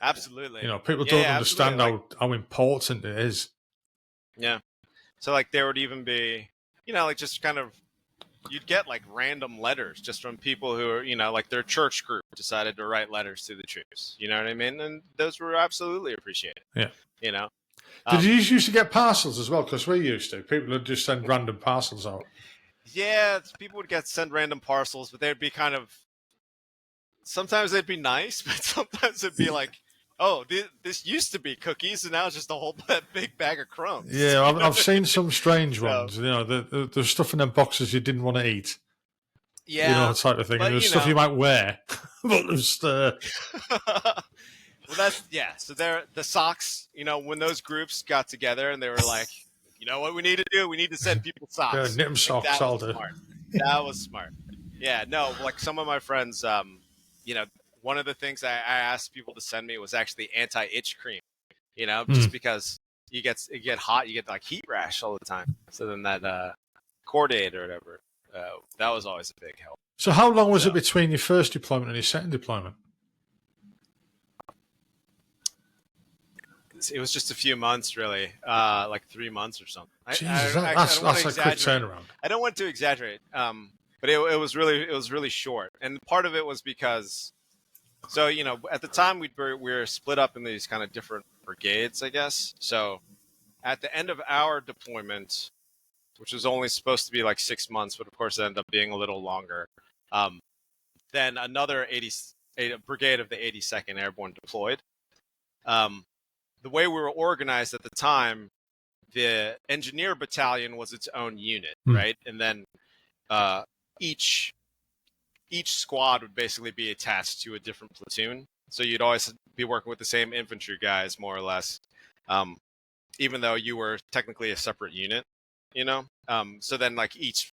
Speaker 2: Absolutely.
Speaker 1: People don't understand how important it is.
Speaker 2: Yeah. So like there would even be, like just kind of, you'd get like random letters just from people who are, like their church group decided to write letters to the troops. You know what I mean? And those were absolutely appreciated.
Speaker 1: Yeah.
Speaker 2: Did
Speaker 1: you used to get parcels as well? Because we used to. People would just send random parcels out.
Speaker 2: Yeah, people would send random parcels, but they'd be kind of, sometimes they'd be nice, but sometimes it'd be like, oh, this used to be cookies, and now it's just a whole big bag of crumbs.
Speaker 1: Yeah, I've seen some strange ones. There's stuff in them boxes you didn't want to eat.
Speaker 2: Yeah,
Speaker 1: type of thing. And there's stuff you might wear, but there's.
Speaker 2: Well, that's So the socks. When those groups got together and they were like, you know what we need to do? We need to send people socks.
Speaker 1: Yeah, knit them socks.
Speaker 2: That was smart. That was smart. Yeah, no, like some of my friends, one of the things I asked people to send me was actually anti-itch cream, just because you get hot, you get like heat rash all the time. So then that Cordaid or whatever, that was always a big help.
Speaker 1: So how long was it between your first deployment and your second deployment?
Speaker 2: It was just a few months, really, like 3 months or something.
Speaker 1: Jesus, that's a quick turnaround.
Speaker 2: I don't want to exaggerate, but it was really short, and part of it was because, so at the time we were split up in these kind of different brigades, I guess. So at the end of our deployment, which was only supposed to be like 6 months, but of course it ended up being a little longer. Then another brigade of the 82nd Airborne deployed. The way we were organized at the time, the engineer battalion was its own unit,
Speaker 1: Hmm.
Speaker 2: right? And then each squad would basically be attached to a different platoon. So you'd always be working with the same infantry guys, more or less, even though you were technically a separate unit, you know? So then like each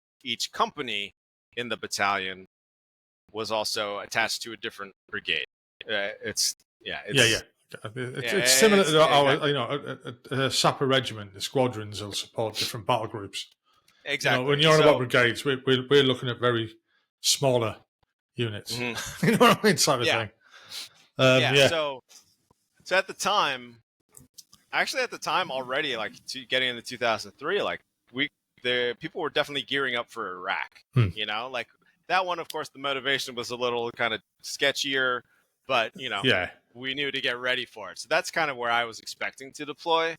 Speaker 2: company in the battalion was also attached to a different brigade. It's
Speaker 1: similar to our,
Speaker 2: exactly.
Speaker 1: a sapper regiment. The squadrons will support different battle groups.
Speaker 2: Exactly.
Speaker 1: You know, when you're on about brigades, we're looking at very smaller units.
Speaker 2: Mm-hmm.
Speaker 1: You know what I mean? Type of thing.
Speaker 2: So at the time, already, like getting into 2003, like the people were definitely gearing up for Iraq. You know, like that one, of course, the motivation was a little kind of sketchier, but you know, we knew to get ready for it. So that's kind of where I was expecting to deploy.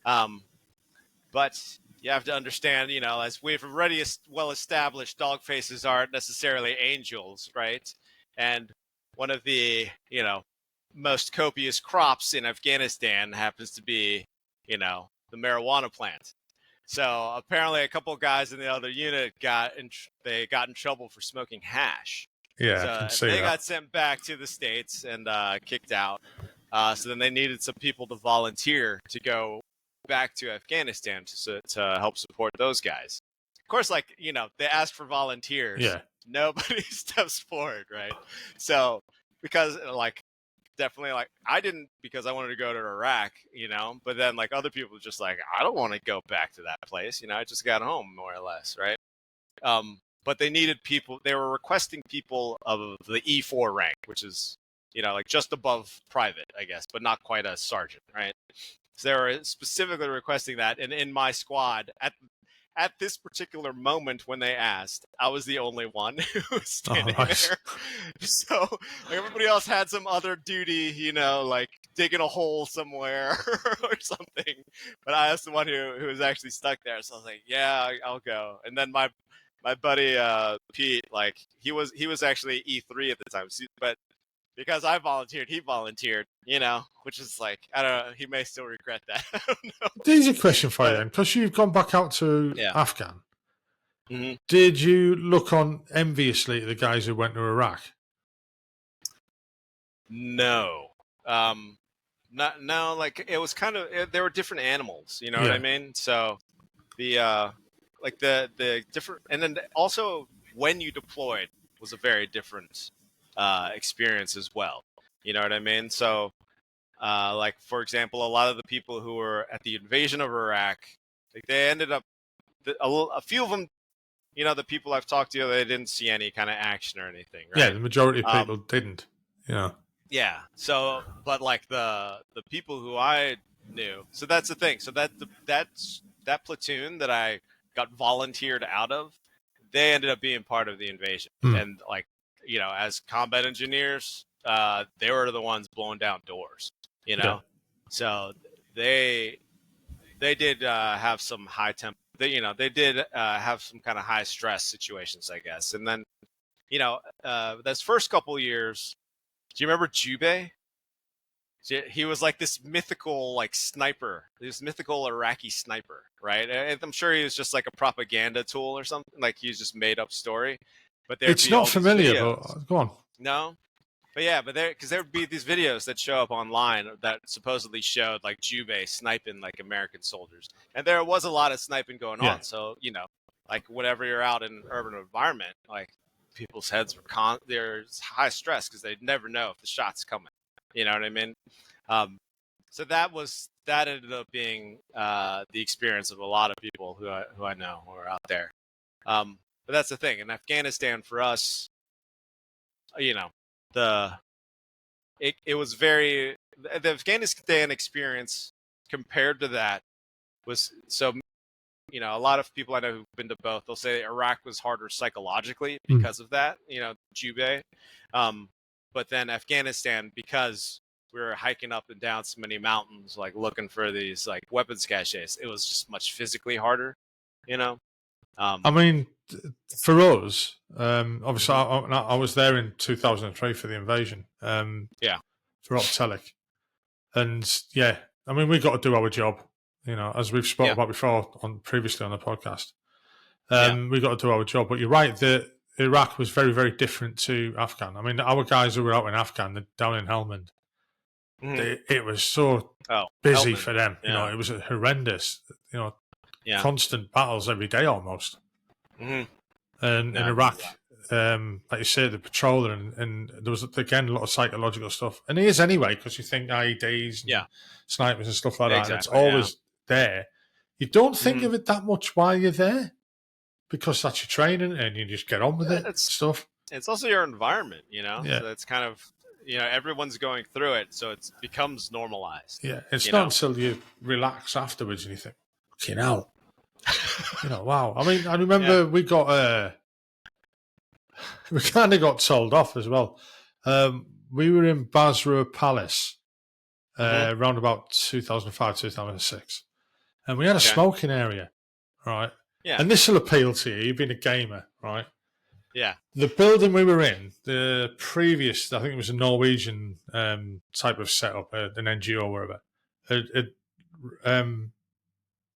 Speaker 2: But you have to understand, you know, as we've already well established, dog faces aren't necessarily angels, right? And one of the, you know, most copious crops in Afghanistan happens to be, you know, the marijuana plant. So apparently a couple of guys in the other unit got in trouble for smoking hash.
Speaker 1: Yeah,
Speaker 2: so
Speaker 1: I can see
Speaker 2: they
Speaker 1: that.
Speaker 2: got sent back to the States and kicked out. So then they needed some people to volunteer to go back to Afghanistan to help support those guys. Of course, like, you know, they asked for volunteers.
Speaker 1: Yeah.
Speaker 2: Nobody steps forward, right? So because like definitely like I didn't, because I wanted to go to Iraq, you know, but then like other people just like, I don't want to go back to that place, you know, I just got home more or less, right? But they needed people, they were requesting people of the E4 rank, which is, you know, like just above private, I guess, but not quite a sergeant, right? So they were specifically requesting that, and in my squad at this particular moment when they asked, I was the only one who was standing there. So like, everybody else had some other duty, you know, like digging a hole somewhere or something. But I was the one who was actually stuck there. So I was like, yeah, I'll go. And then my buddy Pete, like he was actually E3 at the time, but because I volunteered, he volunteered, you know, which is like, I don't know, he may still regret that. I don't know.
Speaker 1: Easy question for you then, because you've gone back out to Afghan.
Speaker 2: Mm-hmm.
Speaker 1: Did you look on enviously at the guys who went to Iraq?
Speaker 2: No. No, like it was kind of, there were different animals, you know what I mean? So the different, and then also when you deployed was a very different experience as well. You know what I mean? So like, for example, a lot of the people who were at the invasion of Iraq, like they ended up, a few of them, you know, the people I've talked to, they didn't see any kind of action or anything, right?
Speaker 1: Yeah, the majority of people didn't. Yeah.
Speaker 2: Yeah. So, but like the people who I knew, so that's the thing. So that platoon that I got volunteered out of, they ended up being part of the invasion. And like, you know, as combat engineers, they were the ones blowing down doors, you know?
Speaker 1: Yeah.
Speaker 2: So they did have some high temp, they did have some kind of high stress situations, I guess. And then, you know, those first couple years, do you remember Jubei? He was like this mythical, like sniper, this mythical Iraqi sniper, right? And I'm sure he was just like a propaganda tool or something. Like he's just made up story. But
Speaker 1: it's not familiar, but go on.
Speaker 2: No, but yeah, but there would be these videos that show up online that supposedly showed like Jubei sniping like American soldiers, and there was a lot of sniping going on. So you know, like whenever you're out in an urban environment, like people's heads were there's high stress because they never know if the shot's coming. You know what I mean? So that ended up being the experience of a lot of people who I know who are out there. But that's the thing. In Afghanistan, for us, you know, it was the Afghanistan experience compared to that was so. You know, a lot of people I know who've been to both, they'll say Iraq was harder psychologically because of that. You know, Jubei. But then Afghanistan, because we were hiking up and down so many mountains, like looking for these like weapons caches, it was just much physically harder, you know?
Speaker 1: I mean, for us, obviously I was there in 2003 for the invasion. For Fort Detrick. And yeah, I mean, we got to do our job. as we've spoken about before previously on the podcast.
Speaker 2: Yeah.
Speaker 1: We got to do our job. But you're right that Iraq was very, very different to Afghan. I mean, our guys who were out in Afghan, down in Helmand, it was so busy for them.
Speaker 2: Yeah.
Speaker 1: It was horrendous.
Speaker 2: Yeah.
Speaker 1: Constant battles every day almost.
Speaker 2: Mm-hmm.
Speaker 1: And in Iraq, like you say, the patroller and there was again a lot of psychological stuff. And it is anyway, because you think IEDs, and snipers and stuff like that, and it's always there. You don't think of it that much while you're there, because that's your training and you just get on with it. Stuff.
Speaker 2: It's also your environment,
Speaker 1: Yeah.
Speaker 2: So it's kind of, everyone's going through it, so it becomes normalized.
Speaker 1: Yeah, it's not until you relax afterwards and you think, wow. I mean, I remember we got we kind of got told off as well. We were in Basra Palace around about 2005, 2006, and we had a smoking area, right? Yeah. And this will appeal to you. You've been a gamer, right?
Speaker 2: Yeah.
Speaker 1: The building we were in, the previous, I think it was a Norwegian type of setup, an NGO or whatever, had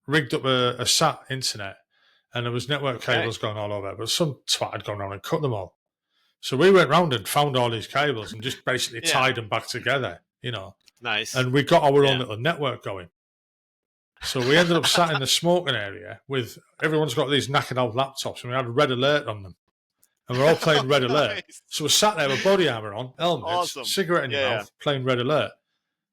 Speaker 1: rigged up a SAT internet, and there was network cables going all over, but some twat had gone around and cut them all. So we went round and found all these cables and just basically tied them back together,
Speaker 2: Nice.
Speaker 1: And we got our own little network going. So we ended up sat in the smoking area with, everyone's got these knackered old laptops, and we had red alert on them. And we're all playing red alert. So we're sat there with body armour on, helmets, cigarette in your mouth, playing red alert.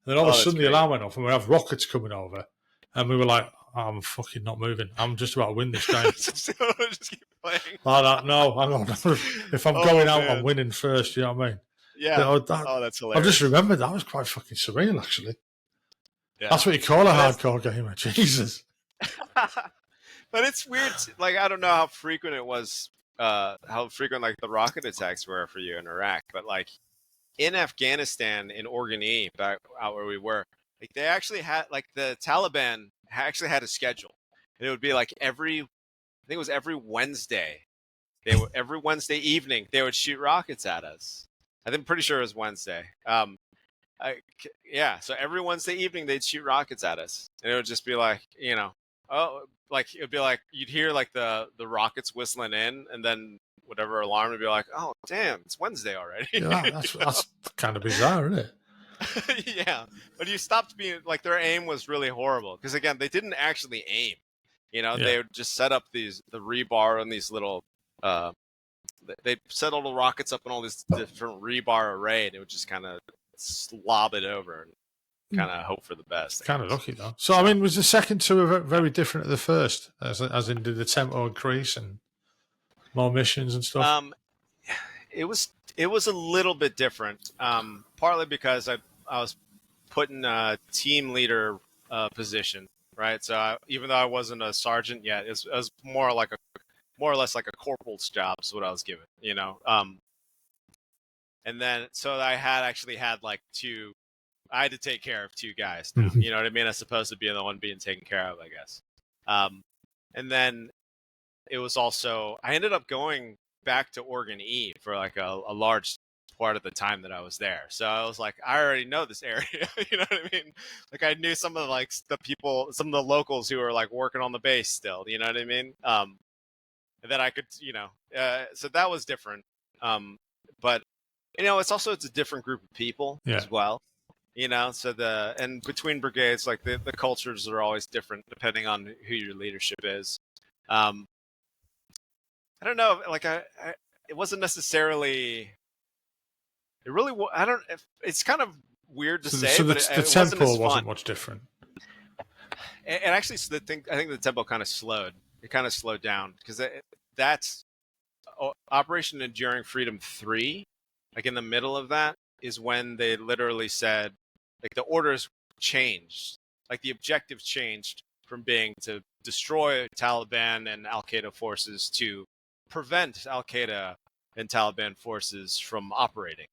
Speaker 1: And then all of a sudden the alarm went off and we have rockets coming over. And we were like, I'm fucking not moving. I'm just about to win this game.
Speaker 2: Just keep playing.
Speaker 1: No, hang on. If I'm going out, I'm winning first. You know what I mean?
Speaker 2: Yeah. That's hilarious.
Speaker 1: I just remembered that was quite fucking surreal, actually. Yeah. That's what you call a hardcore gamer. Jesus.
Speaker 2: But it's weird. Like, I don't know how frequent it was, how frequent like the rocket attacks were for you in Iraq. But like in Afghanistan, in Organy, back out where we were, like they actually had, like the Taliban actually had a schedule. And it would be like I think it was every Wednesday. Every Wednesday evening, they would shoot rockets at us. I'm pretty sure it was Wednesday. So every Wednesday evening they'd shoot rockets at us, and it would just be like, like it would be like you'd hear like the rockets whistling in, and then whatever alarm would be like, oh damn, it's Wednesday already.
Speaker 1: Yeah, that's kind of bizarre, isn't it?
Speaker 2: Yeah, but you stopped being like, their aim was really horrible, because again, they didn't actually aim. They would just set up the rebar on these little. They set all the rockets up in all this different rebar array, and it would just kind of slob it over and kind of hope for the best.
Speaker 1: Kind of lucky though. So I mean, was the second tour very different to the first, as in did the tempo increase and more missions and stuff?
Speaker 2: It was a little bit different, partly because I was put in a team leader position, right? So even though I wasn't a sergeant yet, it was more or less like a corporal's job is what I was given, and then so I had like I had to take care of two guys now, you know what I mean? As opposed to being the one being taken care of, I guess. And then it was also, I ended up going back to Oregon E for like a large part of the time that I was there. So I was like, I already know this area, you know what I mean? Like I knew some of like the people, some of the locals who were like working on the base still, you know what I mean? And then I could, so that was different. But it's a different group of people as well, so and between brigades, like the cultures are always different depending on who your leadership is. I don't know, like it wasn't necessarily, it's kind of weird to say, but
Speaker 1: the tempo wasn't much different.
Speaker 2: And actually, I think the tempo kind of slowed. It kind of slowed down, because that's Operation Enduring Freedom 3. Like in the middle of that is when they literally said, like the orders changed, like the objective changed from being to destroy Taliban and Al-Qaeda forces to prevent Al-Qaeda and Taliban forces from operating.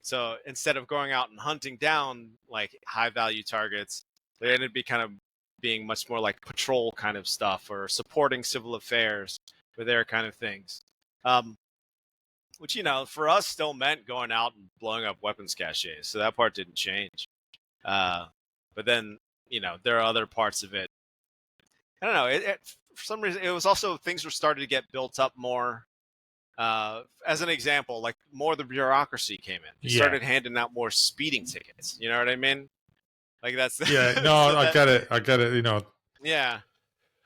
Speaker 2: So instead of going out and hunting down like high value targets, they ended up being much more like patrol kind of stuff, or supporting civil affairs with their kind of things. Which, for us still meant going out and blowing up weapons caches. So that part didn't change. But then, there are other parts of it I don't know. For some reason, it was also things were starting to get built up more. As an example, like more of the bureaucracy came in. They
Speaker 1: Yeah.
Speaker 2: started handing out more speeding tickets. You know what I mean? Like that's
Speaker 1: Yeah, no,
Speaker 2: so
Speaker 1: I get it. I get it. You know,
Speaker 2: yeah.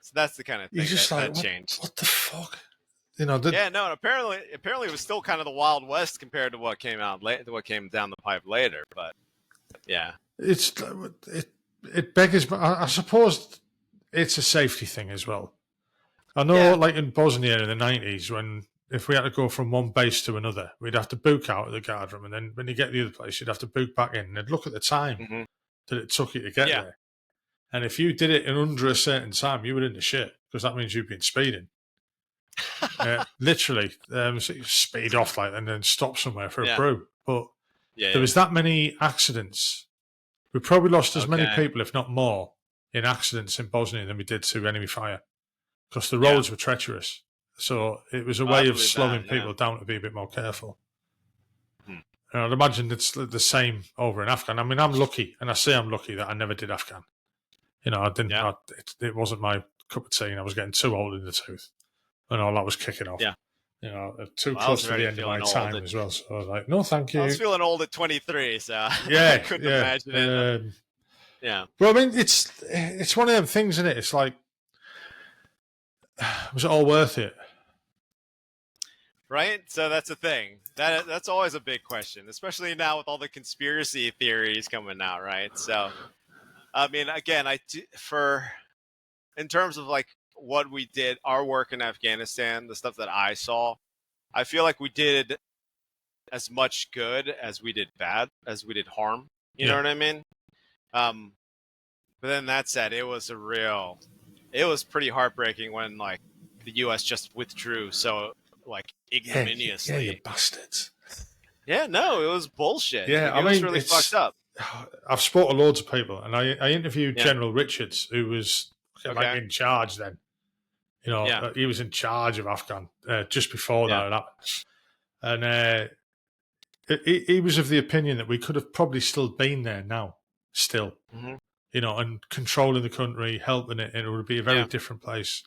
Speaker 2: So that's the kind of
Speaker 1: you're
Speaker 2: thing
Speaker 1: just like,
Speaker 2: that changed.
Speaker 1: what the fuck? You know,
Speaker 2: Yeah, no, and apparently it was still kind of the Wild West compared to what came out later, what came down the pipe later. But yeah,
Speaker 1: it's it beggars. I suppose it's a safety thing as well. I know,
Speaker 2: yeah,
Speaker 1: like in Bosnia in the 90s, when if we had to go from one base to another, we'd have to book out of the guard room, and then when you get to the other place, you'd have to book back in, and they'd look at the time
Speaker 2: hmm
Speaker 1: that it took you to get
Speaker 2: yeah,
Speaker 1: there. And if you did it in under a certain time, you were in the shit because that means you've been speeding. Literally, so you speed off like and then stop somewhere for a
Speaker 2: yeah,
Speaker 1: brew. But
Speaker 2: yeah,
Speaker 1: there
Speaker 2: yeah.
Speaker 1: was that many accidents. We probably lost as many
Speaker 2: Okay,
Speaker 1: people, if not more, in accidents in Bosnia than we did to enemy fire because the
Speaker 2: yeah,
Speaker 1: roads were treacherous. So it was a
Speaker 2: well, I
Speaker 1: way of
Speaker 2: believe that.
Speaker 1: slowing
Speaker 2: Yeah.
Speaker 1: people down to be a bit more careful.
Speaker 2: Hmm.
Speaker 1: And I'd imagine it's the same over in Afghan. I mean, I'm lucky, and I say I'm lucky that I never did Afghan. You know, I didn't.
Speaker 2: Yeah,
Speaker 1: It wasn't my cup of tea, and I was getting too old in the tooth when all that was kicking off.
Speaker 2: yeah.
Speaker 1: You know, too
Speaker 2: Well, I was
Speaker 1: close to the
Speaker 2: already
Speaker 1: end of my
Speaker 2: feeling old.
Speaker 1: time as well. So I was like, no, thank
Speaker 2: I was
Speaker 1: you.
Speaker 2: feeling old at 23, so I
Speaker 1: Yeah,
Speaker 2: couldn't
Speaker 1: yeah.
Speaker 2: imagine it. Yeah.
Speaker 1: But I mean, it's one of them things, isn't it? It's like, was it all worth it?
Speaker 2: Right? So that's the thing. That's always a big question, especially now with all the conspiracy theories coming out, right? So, I mean, again, for in terms of like what we did, our work in Afghanistan, the stuff that I saw, I feel like we did as much good as we did bad, as we did harm. You know
Speaker 1: Yeah,
Speaker 2: what I mean? Um, but then that said, it was pretty heartbreaking when like the U.S. just withdrew so like
Speaker 1: yeah, you
Speaker 2: ignominiously.
Speaker 1: bastards.
Speaker 2: Yeah, no, it was bullshit.
Speaker 1: Yeah,
Speaker 2: Like
Speaker 1: I
Speaker 2: it was
Speaker 1: mean,
Speaker 2: really fucked up.
Speaker 1: I've spoken to loads of people, and I interviewed
Speaker 2: Yeah.
Speaker 1: General Richards, who was like
Speaker 2: Okay.
Speaker 1: in charge then. You know,
Speaker 2: Yeah.
Speaker 1: he was in charge of Afghan just before
Speaker 2: Yeah.
Speaker 1: that happened. And he was of the opinion that we could have probably still been there now, still,
Speaker 2: hmm
Speaker 1: you know, and controlling the country, helping it, and it would be a very
Speaker 2: Yeah.
Speaker 1: different place.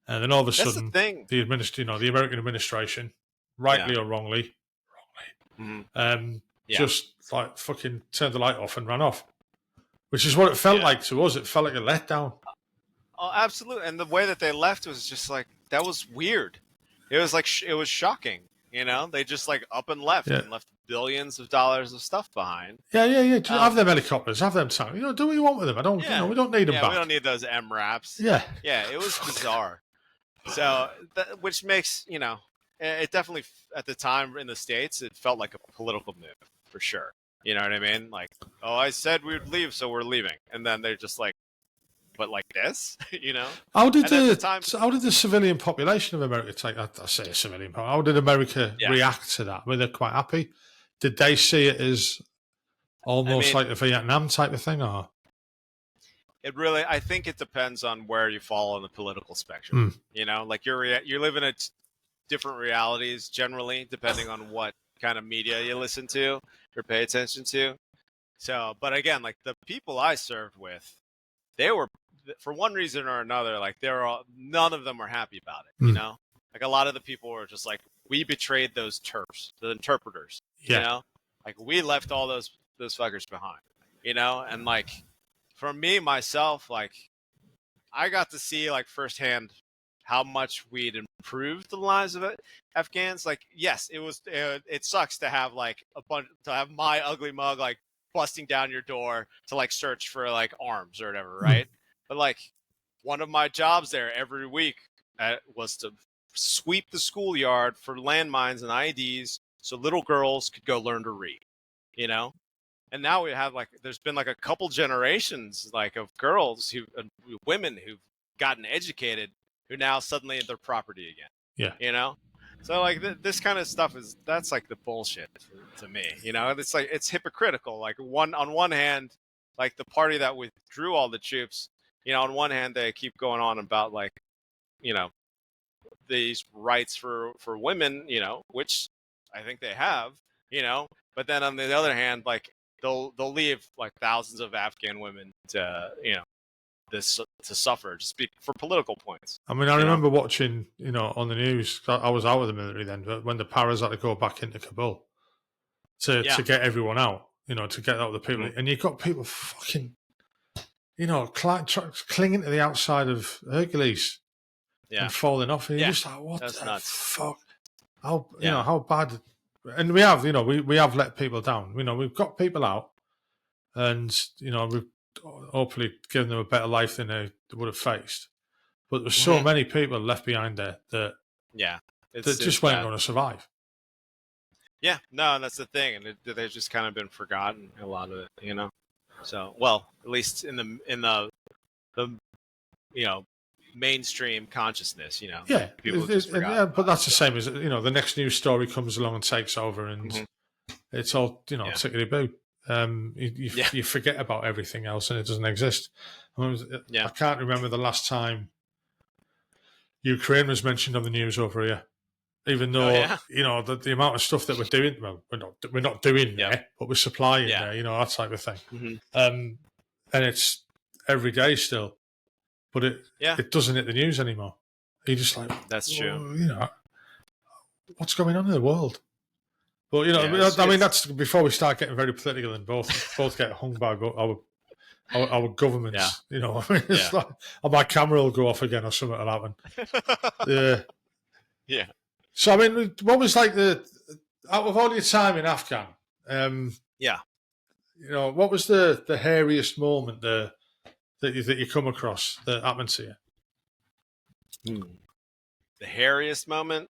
Speaker 1: And then all of a
Speaker 2: That's the
Speaker 1: sudden,
Speaker 2: thing.
Speaker 1: the American administration,
Speaker 2: Yeah.
Speaker 1: rightly or wrongly,
Speaker 2: hmm Yeah.
Speaker 1: just like fucking turned the light off and ran off, which is what it felt
Speaker 2: Yeah.
Speaker 1: like to us. It felt like a letdown.
Speaker 2: Oh, absolutely. And the way that they left was just like that was weird. It was like it was shocking. You know, they just like up and left
Speaker 1: Yeah.
Speaker 2: and left billions of dollars of stuff behind.
Speaker 1: Yeah. Just have them helicopters, have them tanks. You know, do what you want with them. I don't,
Speaker 2: Yeah.
Speaker 1: you know, we don't need them
Speaker 2: Yeah,
Speaker 1: back.
Speaker 2: we don't need those MRAPs.
Speaker 1: Yeah.
Speaker 2: Yeah, it was bizarre. So, which makes, you know, it definitely, at the time in the States, it felt like a political move for sure. You know what I mean? Like, oh, I said we would leave, so we're leaving. And then they're just like, but like this, you know?
Speaker 1: How did
Speaker 2: And at the time,
Speaker 1: how did the civilian population of America take? I say a civilian. How did America
Speaker 2: yeah.
Speaker 1: react to that? Were they quite happy? Did they see it as almost like a Vietnam type of thing, or
Speaker 2: it really, I think it depends on where you fall on the political spectrum. You know, like you're living in different realities generally, depending on what kind of media you listen to or pay attention to. So, but again, like the people I served with, they were, for one reason or another, like they were all, none of them were happy about it. You know, like a lot of the people were just like, we betrayed those terps, the interpreters.
Speaker 1: Yeah.
Speaker 2: You know, like we left all those fuckers behind. You know, and like for me myself, like I got to see like firsthand how much we'd improved the lives of Afghans. Like, yes, it sucks to have like to have my ugly mug like busting down your door to like search for like arms or whatever, right? But like one of my jobs there every week was to sweep the schoolyard for landmines and IEDs so little girls could go learn to read, you know? And now we have like, there's been like a couple generations like of girls women who've gotten educated who now suddenly they're property again.
Speaker 1: Yeah.
Speaker 2: You know? So like this kind of stuff that's like the bullshit to me, you know? It's like, it's hypocritical. Like on one hand, like the party that withdrew all the troops, you know, on one hand, they keep going on about like, you know, these rights for women, you know, which I think they have, you know, but then on the other hand, like they'll leave like thousands of Afghan women to, you know, this to suffer just for political points.
Speaker 1: I mean, I remember watching, on the news. I was out of the military then, but when the paras had to go back into Kabul to get everyone out, to get out the people, and you've got people fucking, clinging to the outside of Hercules and falling off, and you're just like, what
Speaker 2: That's
Speaker 1: the
Speaker 2: nuts.
Speaker 1: fuck? How how bad? And we have, we have let people down. We've got people out, and we've hopefully given them a better life than they would have faced. But there's so many people left behind there that just weren't going to survive.
Speaker 2: Yeah, no, that's the thing, and they've just kind of been forgotten, a lot of it, So, well, at least in the mainstream consciousness,
Speaker 1: Yeah,
Speaker 2: people just forgot.
Speaker 1: But that's the same as the next news story comes along and takes over, and it's all tickety boo. You forget about everything else, and it doesn't exist. I can't remember the last time Ukraine was mentioned on the news over here. Even though the amount of stuff that we're doing, well, we're not doing there, but we're supplying there, that type of thing. And it's every day still, but it doesn't hit the news anymore. You're just like,
Speaker 2: that's true.
Speaker 1: What's going on in the world? But I mean, that's before we start getting very political and both get hung by our governments. I mean, it's like, my camera will go off again or something will happen.
Speaker 2: Yeah.
Speaker 1: So, I mean, what was like out of all your time in Afghan, what was the hairiest moment that you come across that happened to you?
Speaker 2: The hairiest moment?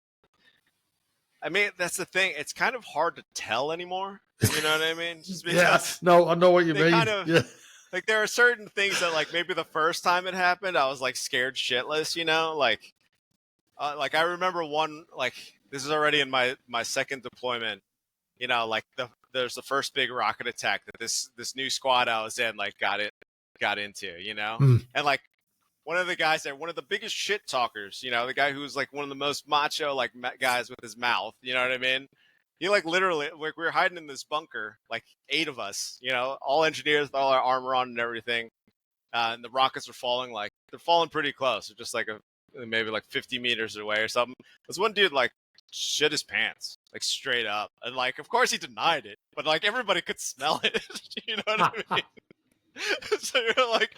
Speaker 2: I mean, that's the thing. It's kind of hard to tell anymore. You know what I mean? Just because
Speaker 1: no, I know what you mean.
Speaker 2: Kind of, like, there are certain things that, like, maybe the first time it happened, I was, like, scared shitless, Like I remember one, like, this is already in my second deployment, like there's the first big rocket attack that this new squad I was in, like, got into, and like one of the guys there, one of the biggest shit talkers, the guy who's like one of the most macho, like, guys with his mouth, you know what I mean? He, like, literally, like, we were hiding in this bunker, like 8 of us, all engineers with all our armor on and everything. And the rockets were falling, like, they're falling pretty close. They're just like maybe like 50 meters away or something. This one dude, like, shit his pants, like, straight up. And, like, of course he denied it, but, like, everybody could smell it. You know what I mean? So you're like,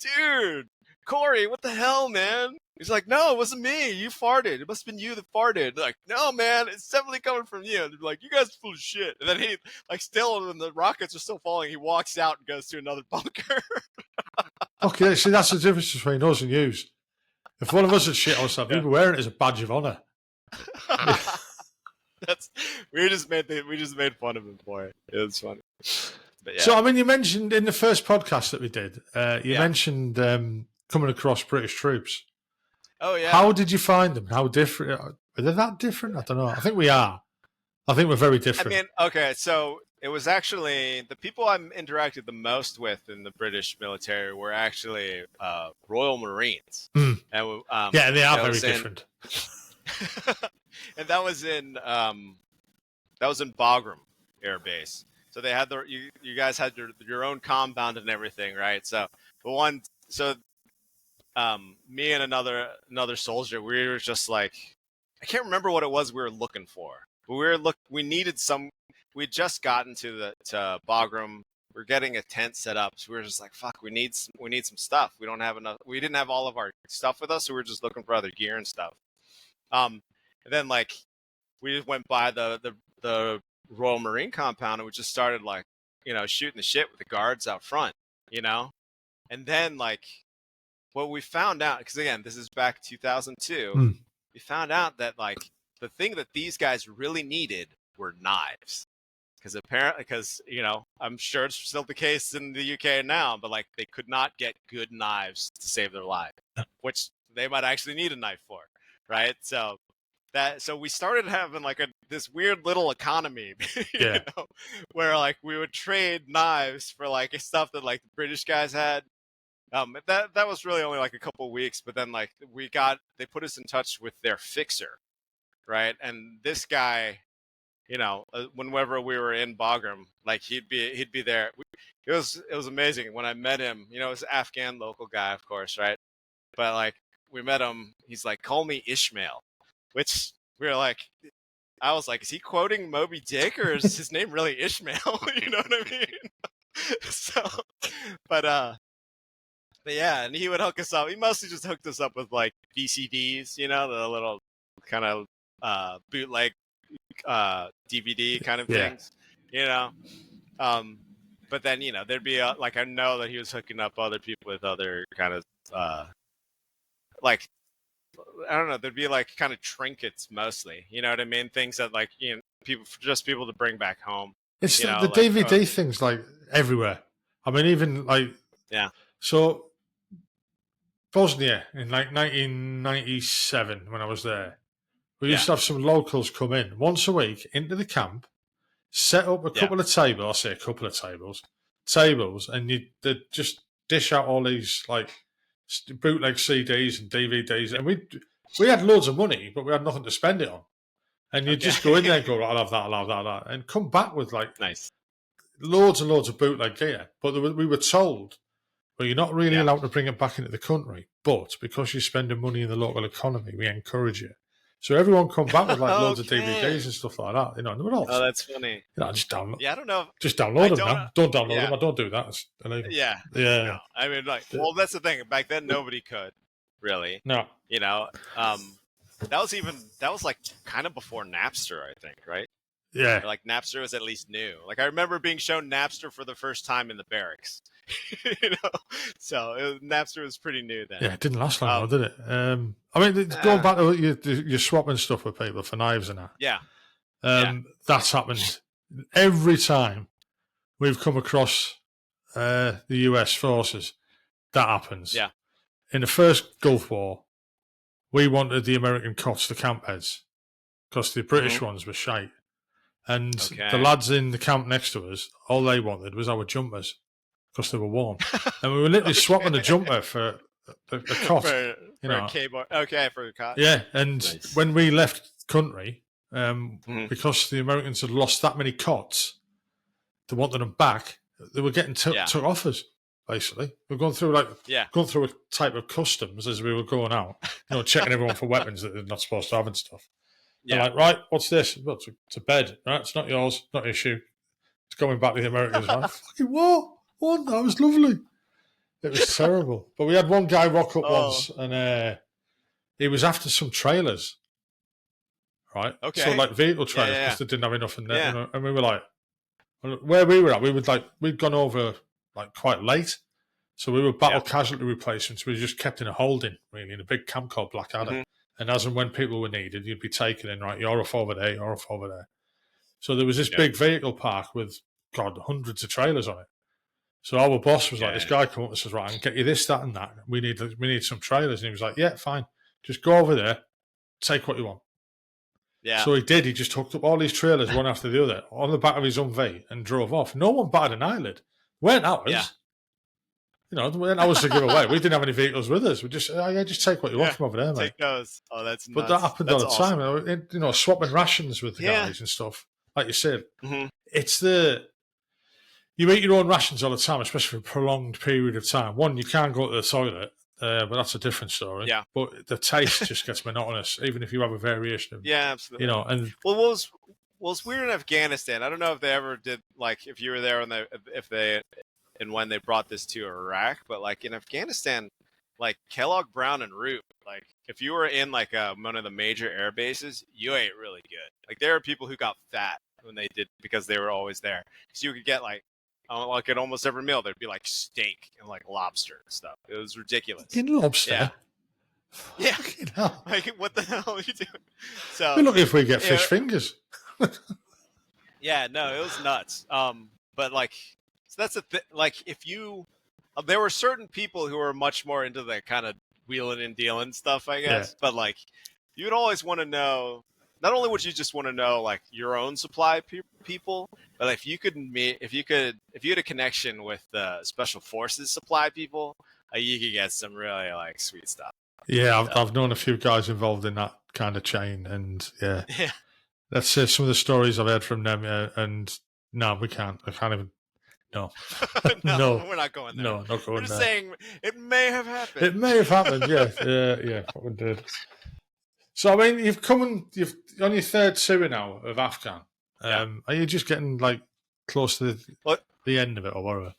Speaker 2: dude, Corey, what the hell, man? He's like, no, it wasn't me. You farted. It must have been you that farted. They're like, no, man, it's definitely coming from you. And they're like, you guys are full of shit. And then he, like, still, when the rockets are still falling, he walks out and goes to another bunker.
Speaker 1: Okay, see, that's the difference between us and you. If one of us is shit or something, we'd be wearing it as a badge of honor.
Speaker 2: We just made fun of him for it. It was funny. But
Speaker 1: So, I mean, you mentioned in the first podcast that we did, you mentioned coming across British troops.
Speaker 2: Oh, yeah.
Speaker 1: How did you find them? How different? Are they that different? I don't know. I think we are. I think we're very different.
Speaker 2: I mean, okay, so it was actually the people I interacted the most with in the British military were actually Royal Marines.
Speaker 1: And they are very different.
Speaker 2: And that was in Bagram Air Base. So they had you guys had your own compound and everything, right? So me and another soldier, we were just like, I can't remember what it was we were looking for, but we needed some. We'd just gotten to Bagram. We're getting a tent set up, so we were just like, fuck, we need some stuff. We don't have enough. We didn't have all of our stuff with us, so we were just looking for other gear and stuff. And then, like, we just went by the Royal Marine compound and we just started, like, shooting the shit with the guards out front, and then, like, what we found out, because again, this is back 2002, we found out that, like, the thing that these guys really needed were knives. Because I'm sure it's still the case in the UK now, but, like, they could not get good knives to save their life, which they might actually need a knife for, right? So we started having, like, this weird little economy, where, like, we would trade knives for, like, stuff that, like, the British guys had. That was really only, like, a couple of weeks, but then, like, they put us in touch with their fixer, right? And this guy, whenever we were in Bagram, like, he'd be there. was amazing when I met him. You know, it was an Afghan local guy, of course, right? But like we met him, he's like, "Call me Ishmael," which we were like, I was like, is he quoting Moby Dick or is his name really Ishmael? You know what I mean? So, but yeah, and he would hook us up. He mostly just hooked us up with like VCDs, you know, the little kind of bootleg DVD kind of
Speaker 1: Yeah.
Speaker 2: things, you know. But then you know there'd be like I know that he was hooking up other people with other kind of like I don't know. There'd be like kind of trinkets mostly. You know what I mean? Things that like people to bring back home.
Speaker 1: It's
Speaker 2: You know,
Speaker 1: the
Speaker 2: like
Speaker 1: DVD things like everywhere. I mean, even like
Speaker 2: yeah,
Speaker 1: so Bosnia in like 1997 when I was there, we used to have some locals come in once a week into the camp, set up a couple of tables. I'll say a couple of tables, and they'd just dish out all these like bootleg CDs and DVDs, and we had loads of money, but we had nothing to spend it on. And you'd just go in there and go, I'll have that, I'll have that, I'll have that, and come back with like
Speaker 2: nice.
Speaker 1: loads and loads of bootleg gear. But we were told, well, you're not really allowed to bring it back into the country, but because you're spending money in the local economy, we encourage you. So everyone come back with like loads of DVDs and stuff like that, you know. And they were all,
Speaker 2: that's funny.
Speaker 1: You know, just download.
Speaker 2: Yeah, I don't know.
Speaker 1: Just download them now. Don't download them. I don't do that. It's illegal.
Speaker 2: Yeah.
Speaker 1: Yeah.
Speaker 2: No. I mean, like, well, that's the thing. Back then, nobody could really.
Speaker 1: No.
Speaker 2: You know, that was like kind of before Napster, I think, right?
Speaker 1: Yeah.
Speaker 2: Or like Napster was at least new. Like I remember being shown Napster for the first time in the barracks. You know, so Napster was pretty new then.
Speaker 1: Yeah, it didn't last long, did it? I mean, going back to you're swapping stuff with people for knives and that.
Speaker 2: Yeah.
Speaker 1: That's happened every time we've come across the US forces. That happens.
Speaker 2: Yeah.
Speaker 1: In the first Gulf War, we wanted the American cots, the camp heads, because the British ones were shite. And the lads in the camp next to us, all they wanted was our jumpers because they were warm. And we were literally swapping a jumper for a cot.
Speaker 2: For a cable. Okay, for a cot.
Speaker 1: Yeah, and when we left country, because the Americans had lost that many cots, they wanted them back. They were getting took off us, basically. We were going through a type of customs as we were going out, you know, checking everyone for weapons that they're not supposed to have and stuff. They're like, right, what's this? Well, it's a bed, right? It's not yours, not your shoe. It's going back to the Americans. Like, fucking what? What? That was lovely. It was terrible. But we had one guy rock up once, and he was after some trailers, right?
Speaker 2: Okay.
Speaker 1: So like vehicle trailers because they didn't have enough in there. You know? And we were like, where we were at, we'd gone over like quite late. So we were battle casualty replacements. We were just kept in a holding, really, in a big camp called Blackadder. And as and when people were needed, you'd be taken in, right, you're off over there, you're off over there. So there was this big vehicle park with, God, hundreds of trailers on it. So our boss was like, this guy come up and says, right, I can get you this, that, and that. We need some trailers. And he was like, yeah, fine. Just go over there, take what you want. Yeah. So he did. He just hooked up all these trailers, one after the other, on the back of his Humvee and drove off. No one batted an eyelid. Weren't ours. Yeah. You know, we weren't ours to give away. We didn't have any vehicles with us. We just, just take what you want from over there, mate.
Speaker 2: Take those. Oh, that's nuts.
Speaker 1: But that happened all the time. You know, swapping rations with the guys and stuff. Like you said, it's you eat your own rations all the time, especially for a prolonged period of time. One, you can't go to the toilet, but that's a different story. Yeah. But the taste just gets monotonous, even if you have a variation of
Speaker 2: absolutely.
Speaker 1: You know, and
Speaker 2: what was weird in Afghanistan, I don't know if they ever did, like, if you were there when they brought this to Iraq, but like in Afghanistan, like Kellogg, Brown, and Root, like if you were in like one of the major air bases, you ate really good. Like there are people who got fat when they did because they were always there. So you could get like at almost every meal, there'd be like steak and like lobster and stuff. It was ridiculous.
Speaker 1: Fucking lobster.
Speaker 2: Yeah. Like what the hell are you doing? So
Speaker 1: we're lucky if we get fish fingers.
Speaker 2: Yeah, no, it was nuts. But like. So that's like if there were certain people who were much more into the kind of wheeling and dealing stuff, I guess. But like, you would always want to know. Not only would you just want to know like your own supply people, but if you had a connection with the special forces supply people, you could get some really like sweet stuff.
Speaker 1: Yeah, I've known a few guys involved in that kind of chain, and that's some of the stories I've heard from them. And no, we can't. I can't even No.
Speaker 2: No, we're not going there.
Speaker 1: No, not
Speaker 2: We're
Speaker 1: going
Speaker 2: just
Speaker 1: there.
Speaker 2: saying it may have happened.
Speaker 1: It may have happened, yeah. Yeah, fucking did. So, I mean, you've on your third tour now of Afghan. Are you just getting, like, close to the end of it or whatever?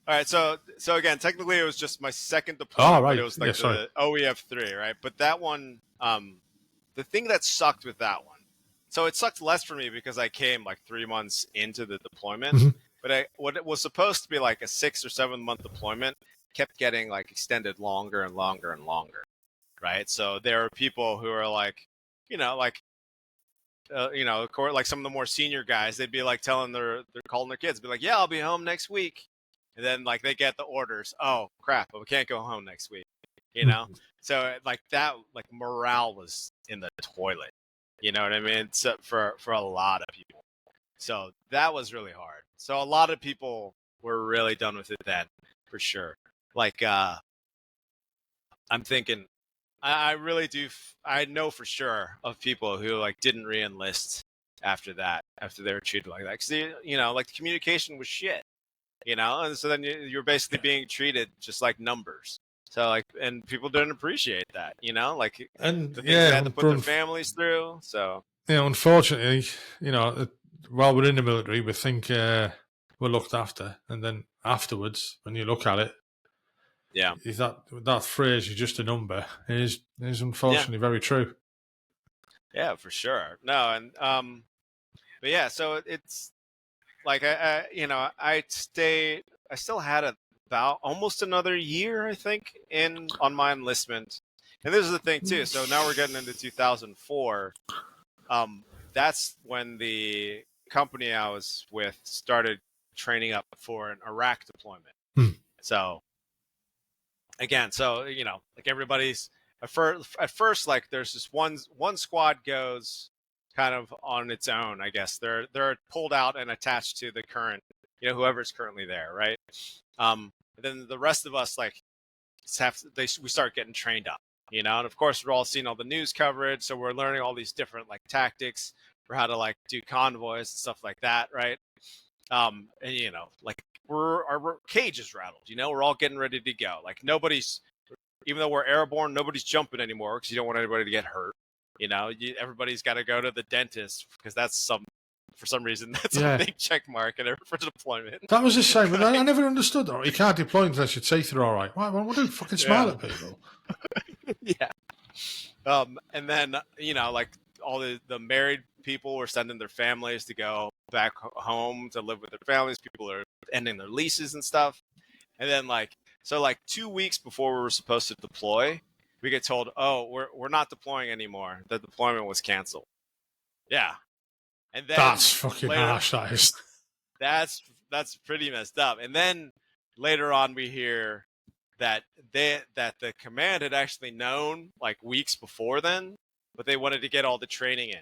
Speaker 2: All right, so again, technically it was just my second deployment,
Speaker 1: Oh, right.
Speaker 2: but it was like
Speaker 1: sorry.
Speaker 2: the OEF3, right? But that one, the thing that sucked with that one, so it sucked less for me because I came like 3 months into the deployment,
Speaker 1: Mhm.
Speaker 2: but what it was supposed to be like a 6 or 7 month deployment kept getting like extended longer and longer and longer, right? So there are people who are like, like like some of the more senior guys, they'd be like they're calling their kids, be like, yeah, I'll be home next week. And then like they get the orders, oh crap, we can't go home next week, So like that, like morale was in the toilet, you know what I mean? So for a lot of people. So that was really hard. So a lot of people were really done with it then, for sure. Like I'm thinking, I really do. I know for sure of people who like didn't re-enlist after that, after they were treated like that, because like the communication was shit, and so then you're basically being treated just like numbers. So like, and people didn't appreciate that, like
Speaker 1: And
Speaker 2: the things they had to put their families through. So
Speaker 1: unfortunately, while we're in the military, we think we're looked after, and then afterwards, when you look at it,
Speaker 2: yeah,
Speaker 1: is that phrase "you're just a number" is unfortunately very true.
Speaker 2: Yeah, for sure. No, and but yeah, so it's like I still had about almost another year, I think, on my enlistment. And this is the thing too. So now we're getting into 2004. That's when the company I was with started training up for an Iraq deployment. So again, like everybody's at first, like there's this one squad goes kind of on its own. I guess they're pulled out and attached to the current, whoever's currently there, right? And then the rest of us like we start getting trained up, and of course we're all seeing all the news coverage, so we're learning all these different like tactics for how to like do convoys and stuff like that, right? And like our cage is rattled, we're all getting ready to go. Like nobody's, even though we're airborne, nobody's jumping anymore because you don't want anybody to get hurt. Everybody's got to go to the dentist because for some reason that's a big check mark for deployment.
Speaker 1: That was the same, but I never understood that. You can't deploy unless your teeth are all right. Why do you fucking smile at people?
Speaker 2: Yeah. And then like all the married people were sending their families to go back home to live with their families. People are ending their leases and stuff. And then like 2 weeks before we were supposed to deploy, we get told, oh, we're not deploying anymore. The deployment was canceled. Yeah. And then
Speaker 1: that's fucking harsh, that is.
Speaker 2: That's pretty messed up. And then later on we hear that the command had actually known like weeks before then, but they wanted to get all the training in,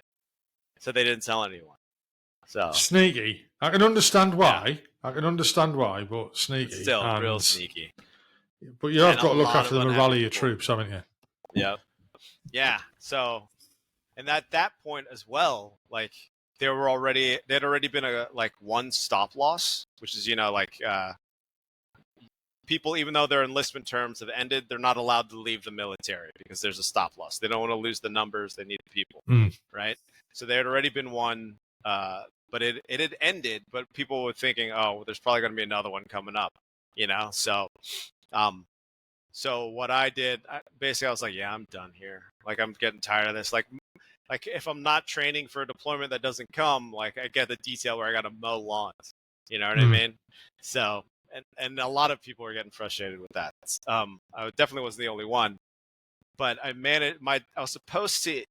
Speaker 2: so they didn't tell anyone. So
Speaker 1: sneaky. I can understand why. But sneaky.
Speaker 2: It's still real sneaky.
Speaker 1: But you have got to look after them and rally your troops, haven't you?
Speaker 2: Yep. Yeah. So, and at that point as well, like there'd already been one stop loss, which is people, even though their enlistment terms have ended, they're not allowed to leave the military because there's a stop loss. They don't want to lose the numbers. They need the people, right? So there had already been one, but it had ended. But people were thinking, oh, well, there's probably going to be another one coming up, So, so what I did, basically, I was like, yeah, I'm done here. Like, I'm getting tired of this. Like if I'm not training for a deployment that doesn't come, like I get the detail where I got to mow lawns. You know what I mean? So. And a lot of people are getting frustrated with that. I definitely wasn't the only one, but I managed. I was supposed to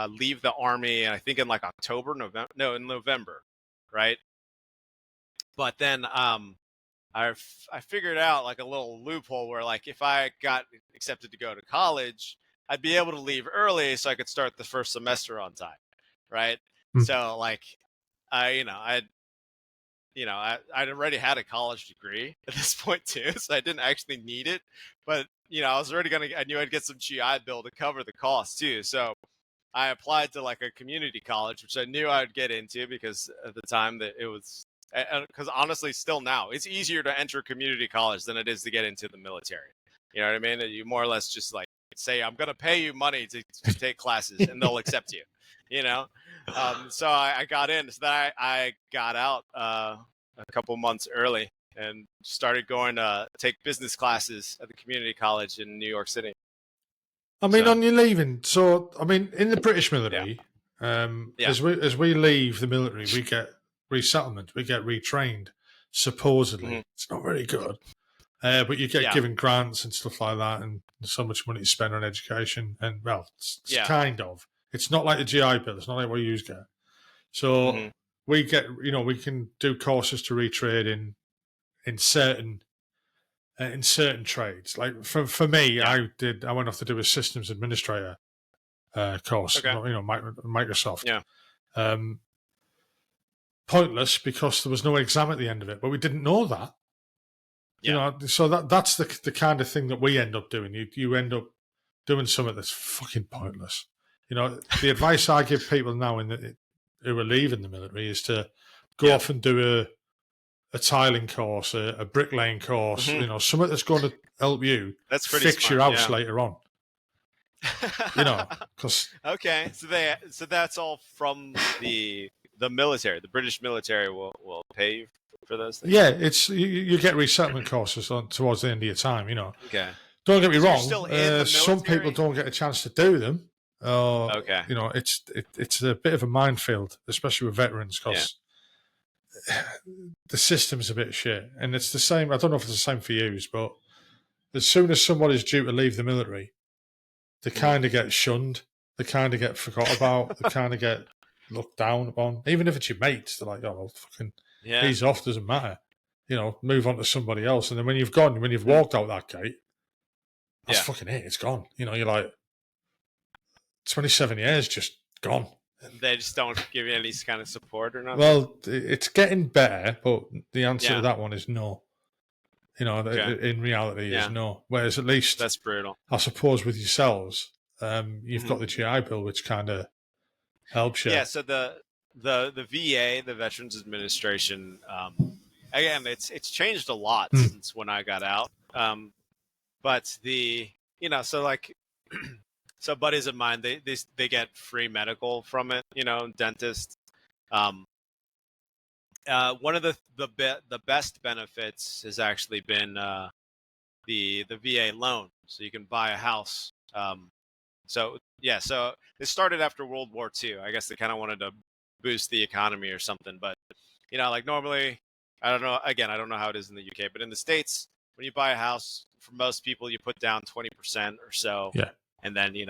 Speaker 2: leave the army, I think in like in November, right? But then I figured out like a little loophole where like if I got accepted to go to college, I'd be able to leave early so I could start the first semester on time, right? So like I'd already had a college degree at this point too, so I didn't actually need it. But I was already I knew I'd get some GI Bill to cover the cost too. So I applied to like a community college, which I knew I'd get into because at the time that it was because honestly, still now, it's easier to enter community college than it is to get into the military. You know what I mean? You more or less just like say, I'm going to pay you money to take classes and they'll accept you, you know? So I got in. So then I got out a couple months early and started going to take business classes at the community college in New York City.
Speaker 1: I mean, on your leaving, so I mean, in the British military,
Speaker 2: Yeah.
Speaker 1: as we leave the military, we get resettlement, we get retrained. Supposedly, it's not very good, but you get given grants and stuff like that, and so much money to spend on education. And well, it's kind of. It's not like the GI Bill. It's not like what you get. So we get, we can do courses to retrade in certain trades. Like for me, I went off to do a systems administrator course.
Speaker 2: Okay.
Speaker 1: Microsoft.
Speaker 2: Yeah.
Speaker 1: Pointless because there was no exam at the end of it, but we didn't know that.
Speaker 2: Yeah.
Speaker 1: So that's the kind of thing that we end up doing. You end up doing something that's fucking pointless. The advice I give people now who are leaving the military is to go off and do a tiling course, a bricklaying course, something that's going to help you fix your house later on. Because
Speaker 2: okay, so that's all from the military. The British military will pay you for those things.
Speaker 1: Yeah, it's you get resettlement courses towards the end of your time.
Speaker 2: Okay.
Speaker 1: Don't get me wrong.
Speaker 2: Some
Speaker 1: people don't get a chance to do them.
Speaker 2: Okay.
Speaker 1: It's a bit of a minefield, especially with veterans, because the system's a bit shit. And it's the same. I don't know if it's the same for you, but as soon as somebody's due to leave the military, they kind of get shunned. They kind of get forgot about. They kind of get looked down upon. Even if it's your mates, they're like, "Oh, well, fucking, he's off. Doesn't matter." Move on to somebody else. And then when you've walked out that gate, that's fucking it. It's gone. You're like 27 years just gone.
Speaker 2: They just don't give you any kind of support or nothing.
Speaker 1: Well, it's getting better, but the answer to that one is no. In reality, is no. Whereas at least
Speaker 2: that's brutal.
Speaker 1: I suppose with yourselves, you've got the GI Bill, which kind of helps you.
Speaker 2: Yeah. So the VA, the Veterans Administration, again, it's changed a lot since when I got out. But so buddies of mine, they get free medical from it, dentists. One of the best benefits has actually been the VA loan, so you can buy a house. So it started after World War II. I guess they kind of wanted to boost the economy or something. But like normally, I don't know. Again, I don't know how it is in the UK, but in the States, when you buy a house, for most people, you put down 20% or so.
Speaker 1: Yeah.
Speaker 2: And then, you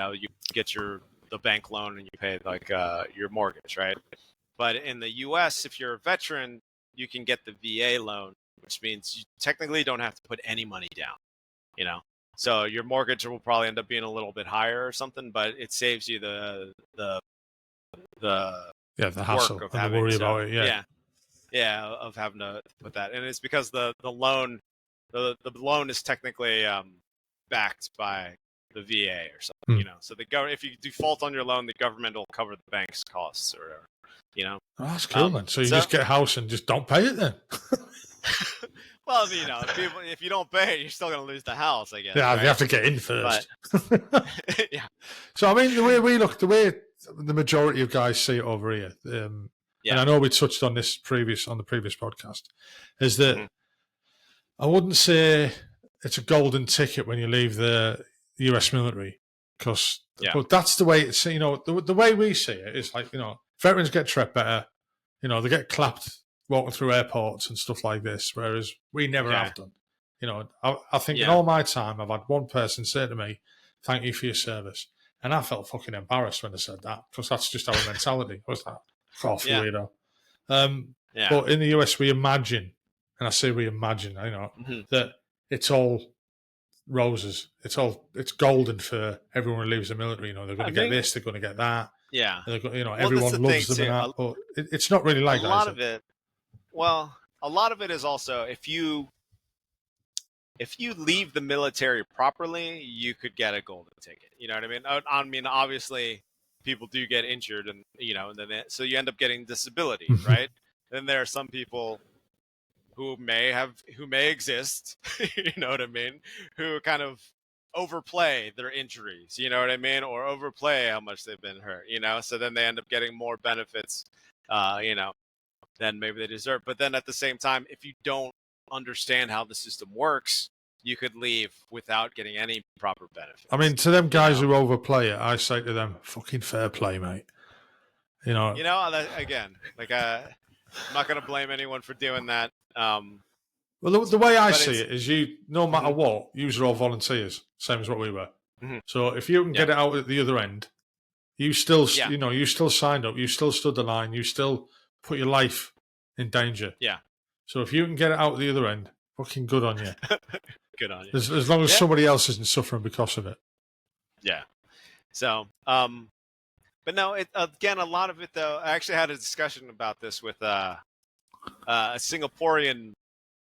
Speaker 2: get the bank loan and you pay like your mortgage, right? But in the US, if you're a veteran, you can get the VA loan, which means you technically don't have to put any money down, So your mortgage will probably end up being a little bit higher or something, but it saves you the
Speaker 1: hassle
Speaker 2: work of
Speaker 1: and the worry about it.
Speaker 2: Yeah, of having to put that. And it's because the loan is technically backed by the VA or something, So if you default on your loan, the government will cover the bank's costs or whatever,
Speaker 1: Oh, that's cool, man. So you just get a house and just don't pay it then.
Speaker 2: Well, if you don't pay it, you're still going to lose the house, I guess.
Speaker 1: Yeah,
Speaker 2: right?
Speaker 1: you have to get in first.
Speaker 2: Yeah.
Speaker 1: So, I mean, the way the majority of guys see it over here, and I know we touched on this on the previous podcast, is that I wouldn't say it's a golden ticket when you leave the US military, but that's the way it's, the way we see it is like, veterans get treated better, they get clapped walking through airports and stuff like this, whereas we never have done. I think in all my time, I've had one person say to me, "Thank you for your service." And I felt fucking embarrassed when they said that, because that's just our mentality. I was like, off, weirdo. But in the US, we imagine, and I say we imagine, that it's all roses. It's golden for everyone who leaves the military. They're going to get this, they're going to get that.
Speaker 2: Yeah.
Speaker 1: Everyone loves them and that. But it's not really like that.
Speaker 2: A lot of it is also if you leave the military properly, you could get a golden ticket. You know what I mean? I mean, obviously, people do get injured, and and then so you end up getting disability, right? then there are some people who may exist, you know what I mean, who kind of overplay their injuries, you know what I mean, or overplay how much they've been hurt, you know, so then they end up getting more benefits, you know, than maybe they deserve. But then at the same time, if you don't understand how the system works, you could leave without getting any proper benefits.
Speaker 1: I mean, to them guys who overplay it, I say to them, fucking fair play, mate. You know,
Speaker 2: again, like I'm not going to blame anyone for doing that.
Speaker 1: Well, the way I see it is no matter what, you are all volunteers, same as what we were.
Speaker 2: Mm-hmm.
Speaker 1: So if you can get it out at the other end, you still signed up, you still stood the line, you still put your life in danger.
Speaker 2: Yeah.
Speaker 1: So if you can get it out at the other end, fucking good on you.
Speaker 2: Good on you.
Speaker 1: As long as somebody else isn't suffering because of it.
Speaker 2: Yeah. So, but no, again, a lot of it though. I actually had a discussion about this with a Singaporean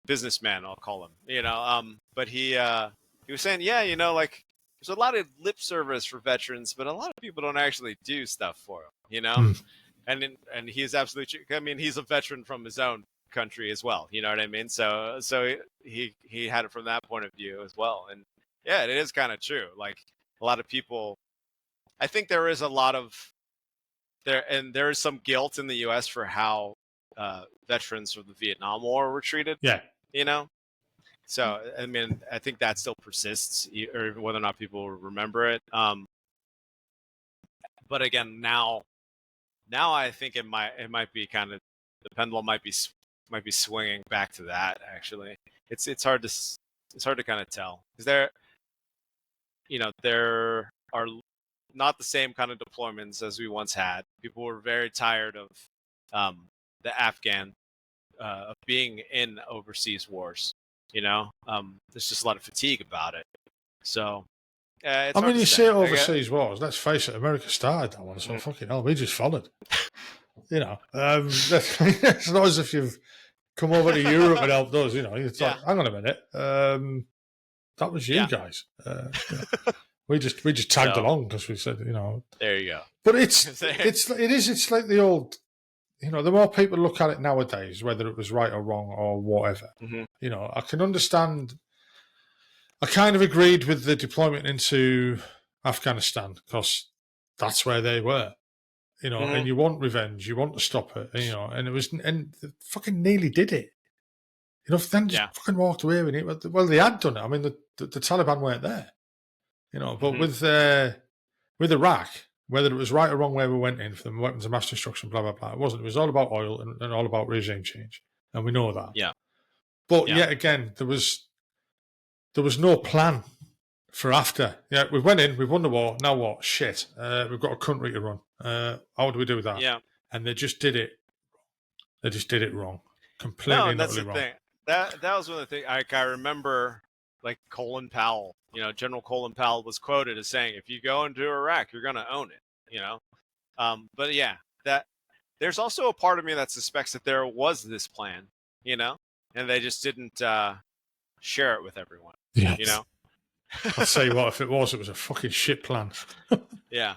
Speaker 2: businessman, I'll call him. You know, but he was saying, yeah, you know, like there's a lot of lip service for veterans, but a lot of people don't actually do stuff for them. You know, and he is absolutely. I mean, he's a veteran from his own country as well. You know what I mean? So he had it from that point of view as well. And yeah, it is kind of true. Like a lot of people. I think there is a lot of there is some guilt in the U.S. for how veterans of the Vietnam War were treated.
Speaker 1: Yeah,
Speaker 2: you know. So I mean, I think that still persists, or whether or not people remember it. But again, now I think it might be kind of the pendulum might be swinging back to that. Actually, it's hard to kind of tell because there are not the same kind of deployments as we once had. People were very tired of the Afghan of being in overseas wars. You know, there's just a lot of fatigue about it. So, it's
Speaker 1: I mean, you see it overseas wars. Let's face it, America started that one, so fucking hell, we just followed. You know, it's not as if you've come over to Europe and helped us. You know, it's like, hang on a minute, that was you guys. You know, we just tagged along because we said, you know.
Speaker 2: There you go.
Speaker 1: But it's like the old. You know, the more people look at it nowadays, whether it was right or wrong or whatever, you know, I can understand. I kind of agreed with the deployment into Afghanistan because that's where they were, you know, and you want revenge, you want to stop it, you know, and they fucking nearly did it. You know, then just fucking walked away with it. Well, they had done it. I mean, the Taliban weren't there, you know, but with Iraq, whether it was right or wrong where we went in for the weapons of mass destruction, blah, blah, blah. It wasn't. It was all about oil and all about regime change. And we know that.
Speaker 2: Yeah.
Speaker 1: But yet again, there was no plan for after. Yeah, we went in, we won the war. Now what? Shit. We've got a country to run. How do we do that?
Speaker 2: Yeah.
Speaker 1: And they just did it. They just did it wrong. Completely
Speaker 2: no, and that's the
Speaker 1: wrong.
Speaker 2: thing. That was one of the things. I remember, like Colin Powell. You know, General Colin Powell was quoted as saying, "If you go into Iraq, you're going to own it." You know, but yeah, that there's also a part of me that suspects that there was this plan. You know, and they just didn't share it with everyone.
Speaker 1: Yes.
Speaker 2: You know,
Speaker 1: I'll tell you what, if it was a fucking shit plan.
Speaker 2: Yeah.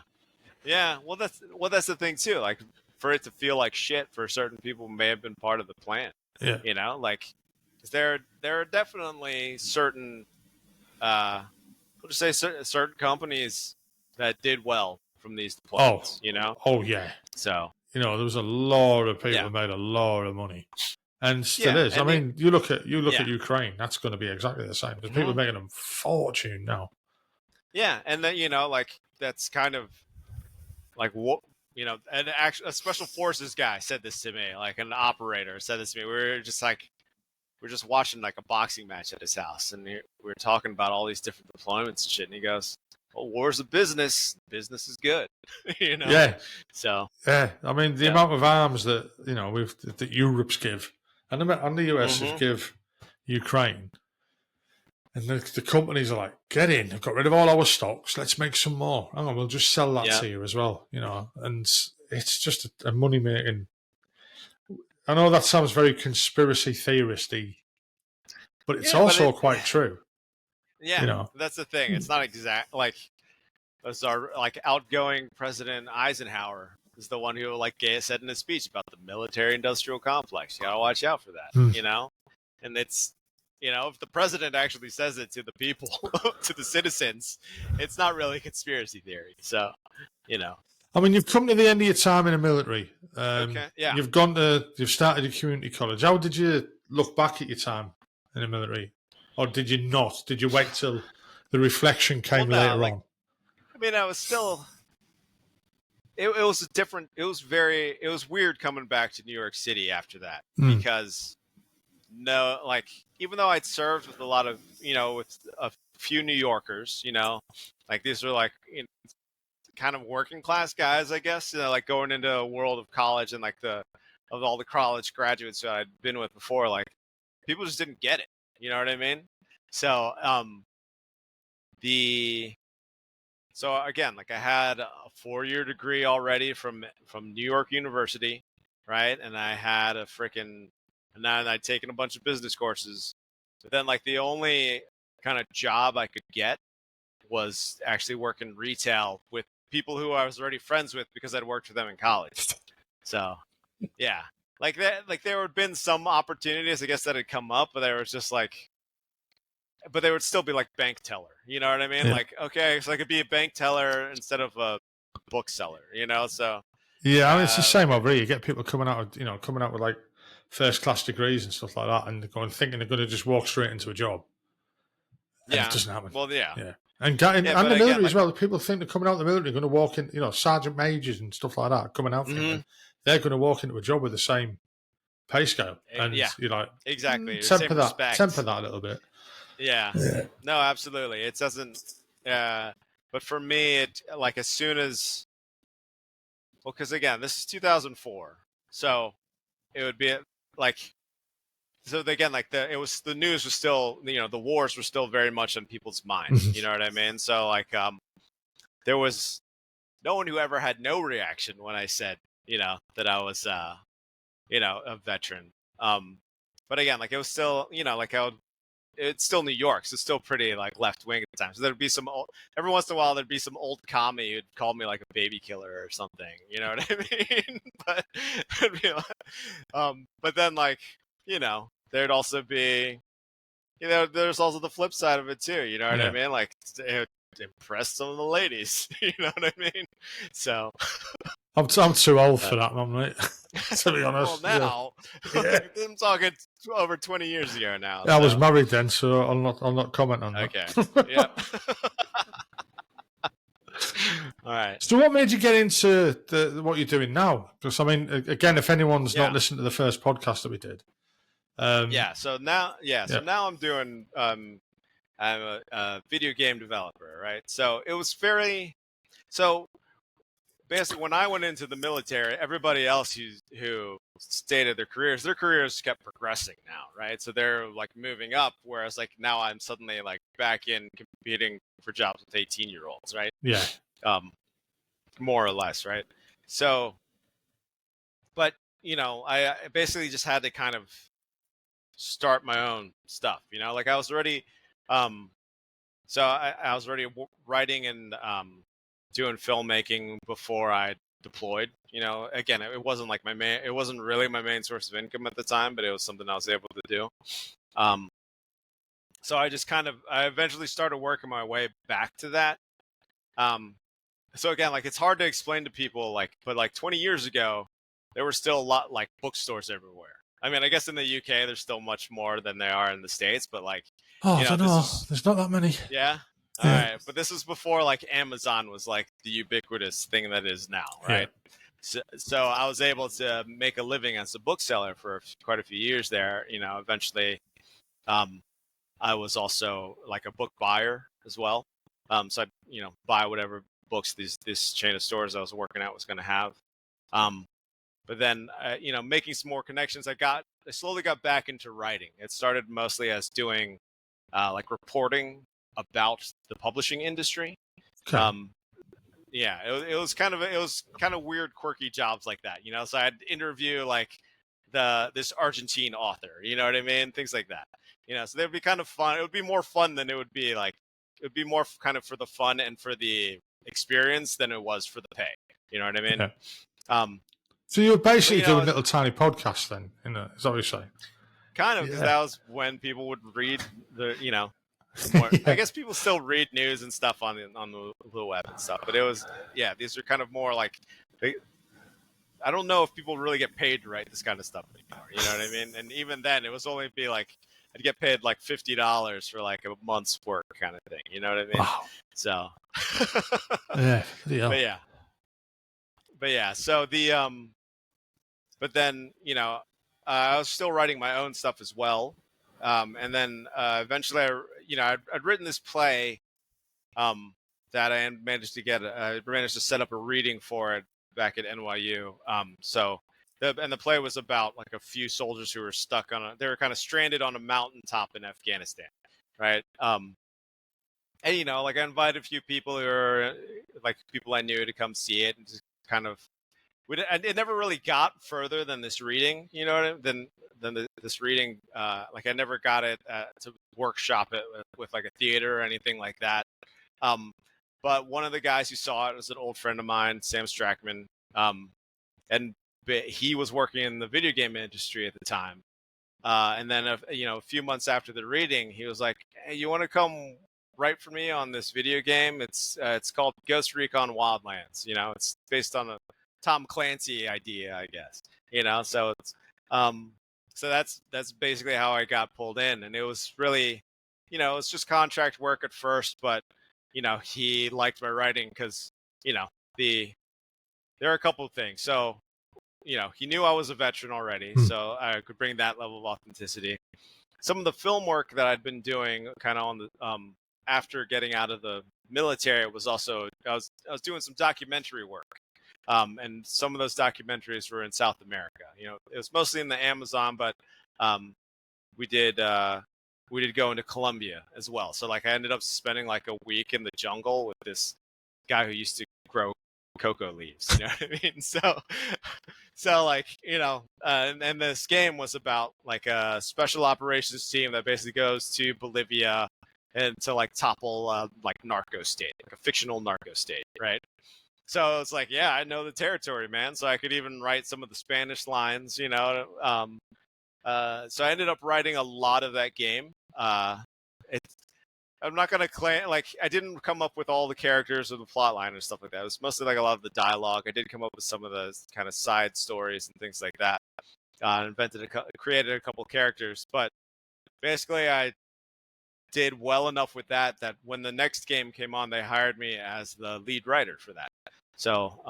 Speaker 2: Well, that's the thing too. Like, for it to feel like shit for certain people may have been part of the plan.
Speaker 1: Yeah.
Speaker 2: You know, like, 'cause there are definitely certain. We'll just say certain companies that did well from these deployments. You know.
Speaker 1: Oh yeah.
Speaker 2: So
Speaker 1: you know, there was a lot of people who made a lot of money, and still is. I mean, you look at Ukraine. That's going to be exactly the same. There's people making a fortune now.
Speaker 2: Yeah, and then like that's kind of like what a special forces guy said this to me, like an operator said this to me. We're just watching like a boxing match at his house, and we were talking about all these different deployments and shit. And he goes, "Well, war's a business. Business is good." You know. Yeah. So.
Speaker 1: Yeah, I mean the amount of arms that that Europe's give, and the US give Ukraine, and the companies are like, "Get in. I've got rid of all our stocks. Let's make some more. Hang on, we'll just sell that to you as well." You know, and it's just a money making. I know that sounds very conspiracy theoristy, but it's also quite true.
Speaker 2: Yeah, that's the thing. It's not exact like as our outgoing President Eisenhower is the one who like said in his speech about the military-industrial complex. You gotta watch out for that,
Speaker 1: Hmm.
Speaker 2: you know. And it's, you know, if the president actually says it to the people, to the citizens, it's not really conspiracy theory. So, you know.
Speaker 1: I mean, you've come to the end of your time in the military.
Speaker 2: Okay. Yeah.
Speaker 1: You've started a community college. How did you look back at your time in the military? Or did you not? Did you wait till the reflection came
Speaker 2: Well, no,
Speaker 1: later
Speaker 2: like,
Speaker 1: on?
Speaker 2: I mean, I was still. It was a different. It was weird coming back to New York City after that because no, like even though I'd served with a lot of, you know, with a few New Yorkers, you know, like these were like, you know, kind of working class guys, I guess, you know, like going into a world of college and like of all the college graduates that I'd been with before, like people just didn't get it. You know what I mean? So, the so again, like I had a 4-year degree already from New York University, right? And I had and then I'd taken a bunch of business courses. But then like the only kind of job I could get was actually working retail with people who I was already friends with because I'd worked with them in college. So, yeah, like that, like there had been some opportunities, I guess, that had come up, but there was just like, but they would still be like bank teller. You know what I mean?
Speaker 1: Yeah.
Speaker 2: Like, okay, so I could be a bank teller instead of a bookseller. You know, so
Speaker 1: Yeah, I mean, it's the same over here. You get people coming out with like first class degrees and stuff like that, and they're going thinking they're going to just walk straight into a job, and it
Speaker 2: yeah,
Speaker 1: doesn't happen.
Speaker 2: well, yeah,
Speaker 1: Yeah, and the
Speaker 2: but again,
Speaker 1: military
Speaker 2: like,
Speaker 1: as well. People think they're coming out of the military, they're going to walk in, sergeant majors and stuff like that, coming out thinking they're going to walk into a job with the same pay scale, and
Speaker 2: yeah,
Speaker 1: you're like,
Speaker 2: exactly, the
Speaker 1: temper
Speaker 2: same
Speaker 1: that,
Speaker 2: respect.
Speaker 1: temper that a little bit.
Speaker 2: Yeah. No, absolutely. It doesn't. But for me, it like as soon as, well, because again, this is 2004, so it would be like, so again, like the news was still, you know, the wars were still very much on people's minds. You know what I mean? So like, there was no one who ever had no reaction when I said, you know, that I was, you know, a veteran. But again, like it was still, you know, like it's still New York, so it's still pretty like left wing at the time. So there'd be every once in a while there'd be some old commie who'd call me like a baby killer or something. You know what I mean? But it'd be like, but then like, you know, there'd also be, you know, there's also the flip side of it too. You know what I mean? Like it impressed some of the ladies. You know what I mean? So
Speaker 1: I'm too old for that, man, mate. To be honest.
Speaker 2: Well, now
Speaker 1: Yeah.
Speaker 2: I'm talking over 20 years ago now.
Speaker 1: I was married then, so I'll not comment on that.
Speaker 2: Okay. Yeah. All right.
Speaker 1: So, what made you get into what you're doing now? Because I mean, again, if anyone's not listened to the first podcast that we did,
Speaker 2: So now I'm doing. I'm a video game developer, right? So it was so basically when I went into the military, everybody else who stated their careers kept progressing now, right? So they're like moving up, whereas like now I'm suddenly like back in competing for jobs with 18-year-olds, right?
Speaker 1: Yeah.
Speaker 2: More or less, right? So, but you know, I basically just had to kind of start my own stuff, you know, like I was already, so I was already writing and doing filmmaking before I deployed. You know, again, it wasn't like it wasn't really my main source of income at the time, but it was something I was able to do. So I eventually started working my way back to that. So again, like it's hard to explain to people, like, but like 20 years ago, there were still a lot like bookstores everywhere. I mean, I guess in the UK, there's still much more than there are in the States, but like,
Speaker 1: I don't know. There's not that many.
Speaker 2: Yeah. All right. But this was before like Amazon was like the ubiquitous thing that is now, right? Yeah. So I was able to make a living as a bookseller for quite a few years there. You know, eventually, I was also like a book buyer as well. So I'd, you know, buy whatever books this chain of stores I was working at was going to have. But then, you know, making some more connections, I slowly got back into writing. It started mostly as doing like reporting about the publishing industry.
Speaker 1: Okay.
Speaker 2: Yeah, it was kind of weird, quirky jobs like that, you know. So I'd interview like this Argentine author, you know what I mean, things like that, you know. So they'd be kind of fun. It would be more fun than it would be like. It would be more kind of for the fun and for the experience than it was for the pay. You know what I mean?
Speaker 1: So you were
Speaker 2: but
Speaker 1: basically
Speaker 2: you know,
Speaker 1: doing little tiny podcasts then, is that what you're saying?
Speaker 2: kind of, because
Speaker 1: Yeah.
Speaker 2: that was when people would read more. I
Speaker 1: Yeah.
Speaker 2: guess people still read news and stuff on the web and stuff, but it was these are kind of more like I don't know if people really get paid to write this kind of stuff anymore. You know what I mean? And even then, it was only be like I'd get paid like $50 for like a month's work kind of thing. You know what I mean?
Speaker 1: Wow.
Speaker 2: So,
Speaker 1: Yeah.
Speaker 2: but yeah. So but then I was still writing my own stuff as well. And then eventually, I'd written this play that I managed to get. I managed to set up a reading for it back at NYU. The play was about like a few soldiers who were stuck they were kind of stranded on a mountaintop in Afghanistan, right? And like I invited a few people who are like people I knew to come see it, and just kind of it never really got further than this reading, you know what I mean? This reading, like I never got it to workshop it with like a theater or anything like that. But one of the guys who saw it was an old friend of mine, Sam Strackman, and he was working in the video game industry at the time. And then a few months after the reading, he was like, "Hey, you want to come write for me on this video game? It's called Ghost Recon Wildlands. It's based on a Tom Clancy idea, I guess. So it's so that's basically how I got pulled in, and it was really, it was just contract work at first, but he liked my writing because there are a couple of things. So he knew I was a veteran already, so I could bring that level of authenticity. Some of the film work that I'd been doing, kind of on the after getting out of the military, was also I was doing some documentary work. And some of those documentaries were in South America. It was mostly in the Amazon, but we did go into Colombia as well. So like I ended up spending like a week in the jungle with this guy who used to grow cocoa leaves. You know what I mean? So like and this game was about like a special operations team that basically goes to Bolivia and to like topple like narco state, like a fictional narco state, right? So it's like, yeah, I know the territory, man. So I could even write some of the Spanish lines, so I ended up writing a lot of that game. I'm not going to claim, like, I didn't come up with all the characters or the plot line and stuff like that. It was mostly like a lot of the dialogue. I did come up with some of the kind of side stories and things like that. Created a couple characters, but basically I did well enough with that when the next game came on, they hired me as the lead writer for that. So,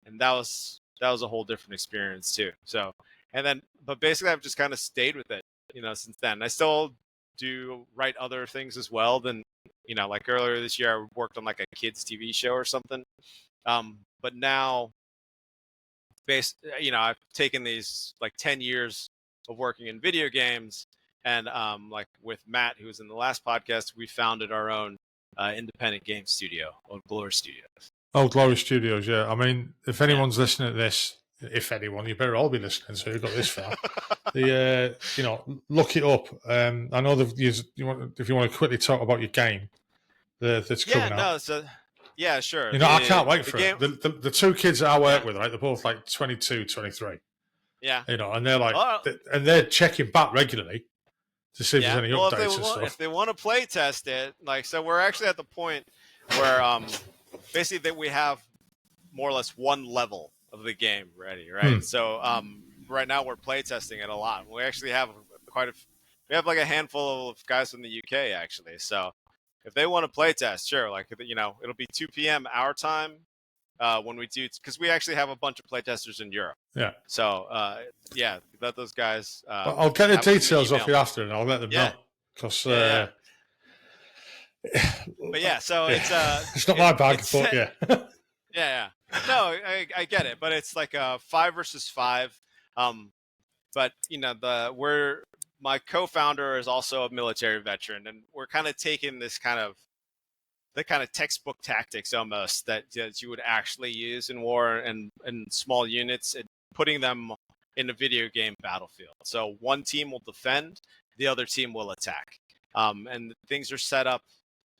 Speaker 2: and that was a whole different experience too. So, but basically I've just kind of stayed with it, since then. I still do write other things as well. Then, like earlier this year, I worked on like a kids TV show or something. But now, I've taken these like 10 years of working in video games, and like with Matt, who was in the last podcast, we founded our own independent game studio, Old Glory Studios.
Speaker 1: Oh, Glory Studios, yeah. I mean, if anyone's listening to this, if anyone, you better all be listening, so you've got this far. Look it up. I know if you want to quickly talk about your game that's coming out.
Speaker 2: Yeah, sure.
Speaker 1: I can't wait for it. The two kids that I work with, right, they're both like 22, 23.
Speaker 2: Yeah.
Speaker 1: And they're like, and they're checking back regularly to see if there's any updates and stuff.
Speaker 2: If they want to play test it, like, so we're actually at the point where basically that we have more or less one level of the game ready, right? So right now we're play testing it a lot. We actually have we have like a handful of guys from the UK actually. So if they want to play test, sure, like it'll be 2 p.m. our time when we do, because we actually have a bunch of play testers in Europe.
Speaker 1: Yeah.
Speaker 2: So let those guys.
Speaker 1: I'll get the details off you after, and I'll let them know. Because
Speaker 2: but yeah, so
Speaker 1: it's not my bag, but yeah.
Speaker 2: Yeah. No, I get it, but it's like a 5 versus 5. But my co-founder is also a military veteran, and we're kind of taking this the kind of textbook tactics almost that you would actually use in war and small units, and putting them in a video game battlefield. So one team will defend, the other team will attack, and things are set up,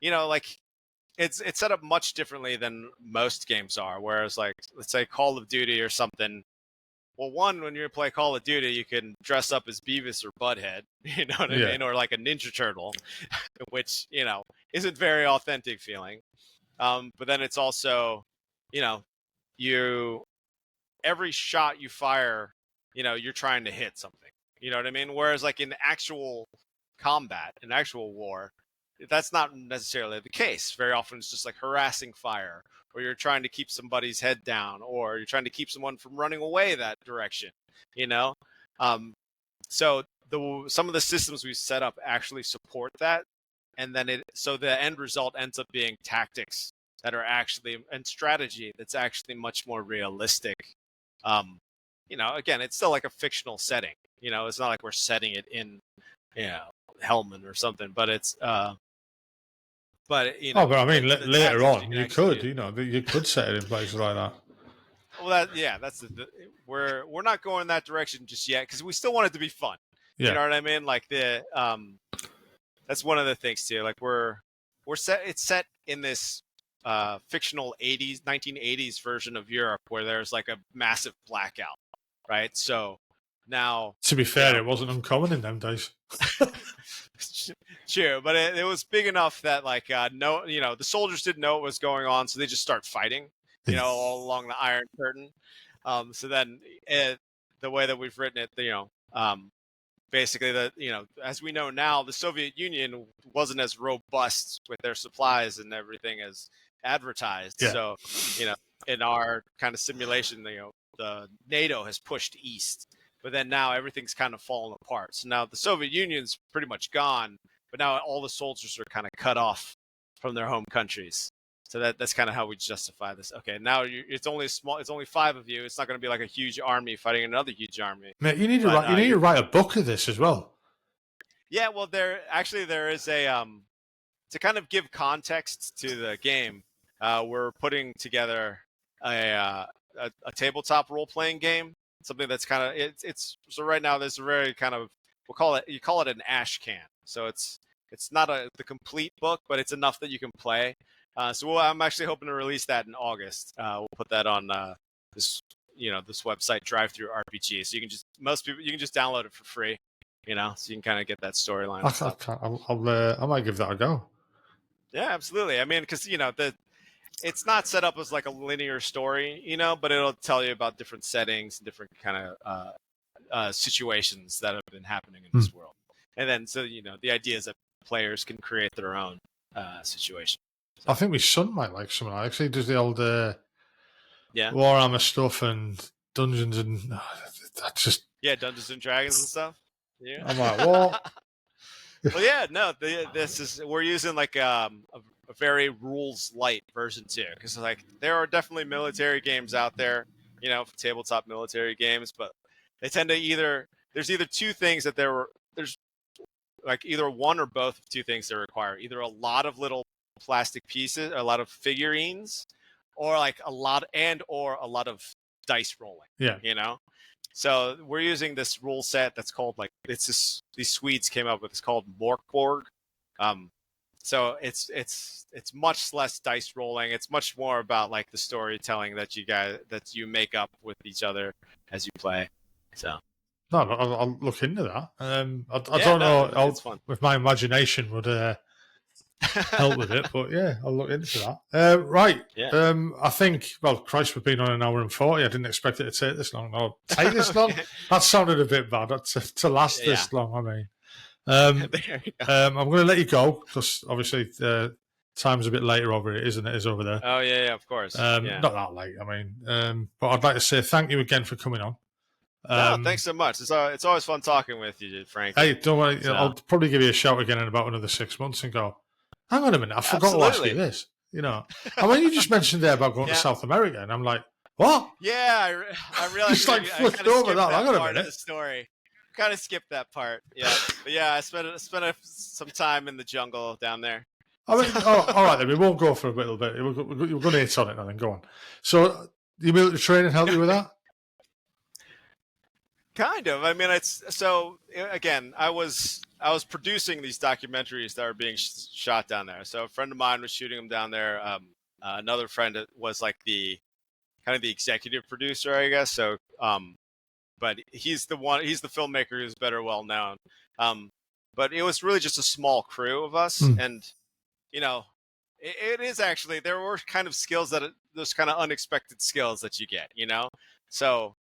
Speaker 2: like it's set up much differently than most games are. Whereas, like, let's say Call of Duty or something. Well, one, when you play Call of Duty, you can dress up as Beavis or Butthead, you know what I mean, or like a Ninja Turtle, which isn't very authentic feeling. But then it's also, you every shot you fire, you're trying to hit something. You know what I mean? Whereas like in actual combat, in actual war, that's not necessarily the case. Very often it's just like harassing fire, or you're trying to keep somebody's head down, or you're trying to keep someone from running away that direction, you know? So some of the systems we set up actually support that. And then so the end result ends up being tactics that are actually, and strategy that's actually much more realistic. Again, it's still like a fictional setting. It's not like we're setting it in, Helmand or something, but it's, but
Speaker 1: but I mean, later on, you could set it in places like that.
Speaker 2: Well, that's we're not going that direction just yet because we still want it to be fun. Yeah. You know what I mean? Like that's one of the things too. Like we're set. It's set in this fictional 1980s version of Europe where there's like a massive blackout, right? So now,
Speaker 1: to be fair, it wasn't uncommon in them days.
Speaker 2: True, but it was big enough that like the soldiers didn't know what was going on, so they just start fighting, all along the Iron Curtain. So then the way that we've written it, basically as we know now, the Soviet Union wasn't as robust with their supplies and everything as advertised. Yeah. So in our kind of simulation, the NATO has pushed east. But then now everything's kind of fallen apart. So now the Soviet Union's pretty much gone, but now all the soldiers are kind of cut off from their home countries. So that's kind of how we justify this. Okay, now it's only small. It's only 5 of you. It's not going to be like a huge army fighting another huge army.
Speaker 1: Mate, you need to write a book of this as well.
Speaker 2: Yeah, well, there is a to kind of give context to the game. We're putting together a tabletop role playing game. Something that's kind of it's so right now there's a very kind of you call it an ash can. So it's not the complete book, but it's enough that you can play. So I'm actually hoping to release that in August. We'll put that on this website Drive Through RPG. So you can just download it for free. So you can kind of get that storyline.
Speaker 1: I might give that a go.
Speaker 2: Yeah, absolutely. I mean, because it's not set up as like a linear story, but it'll tell you about different settings and different kind of situations that have been happening in this world. And then, so, the idea is that players can create their own situation. So.
Speaker 1: I think my son might like something like that. He does the old Warhammer stuff and Dungeons and that's just...
Speaker 2: Yeah, Dungeons and Dragons and stuff. Yeah.
Speaker 1: I'm like, what?
Speaker 2: Well, yeah, no, we're using like a very rules light version too, because like there are definitely military games out there, tabletop military games, but they tend to there's either two things that there's like either one or both of two things that require either a lot of little plastic pieces, a lot of figurines, or like a lot of dice rolling.
Speaker 1: Yeah,
Speaker 2: So we're using this rule set that's called these Swedes came up with. It's called Morkborg. So it's much less dice rolling. It's much more about like the storytelling that you make up with each other as you play. So
Speaker 1: no, I'll look into that. I don't know if my imagination would help with it, but yeah, I'll look into that. Right. Yeah. I think, well, Christ, we've been on 1 hour and 40. I didn't expect it to take this long. Or take this long? That sounded a bit bad to last this long, I mean. I'm going to let you go because obviously time's a bit later over it, isn't it? Is over there.
Speaker 2: Oh, yeah, of course.
Speaker 1: Not that late, I mean. But I'd like to say thank you again for coming on.
Speaker 2: No, thanks so much. It's always fun talking with you, Frank.
Speaker 1: Hey, don't worry. So. I'll probably give you a shout again in about another 6 months and go, hang on a minute, I forgot to ask you this. I mean, you just mentioned there about going to South America, and I'm like, what?
Speaker 2: Yeah, I realized.
Speaker 1: Just like flipped over that. Hang on a minute.
Speaker 2: The story. Kind of skipped that part. Yeah, but yeah, I spent some time in the jungle down there.
Speaker 1: I mean, all right then. We won't go for a little bit. We're going to hit on it now. Then go on. So, your military training help you with that?
Speaker 2: Kind of. I mean, again, I was was producing these documentaries that were being shot down there. So a friend of mine was shooting them down there. Another friend was like the kind of the executive producer, I guess. So, but he's the filmmaker who's better well known. But it was really just a small crew of us, and you know, it is actually, there were kind of skills those kind of unexpected skills that you get, So,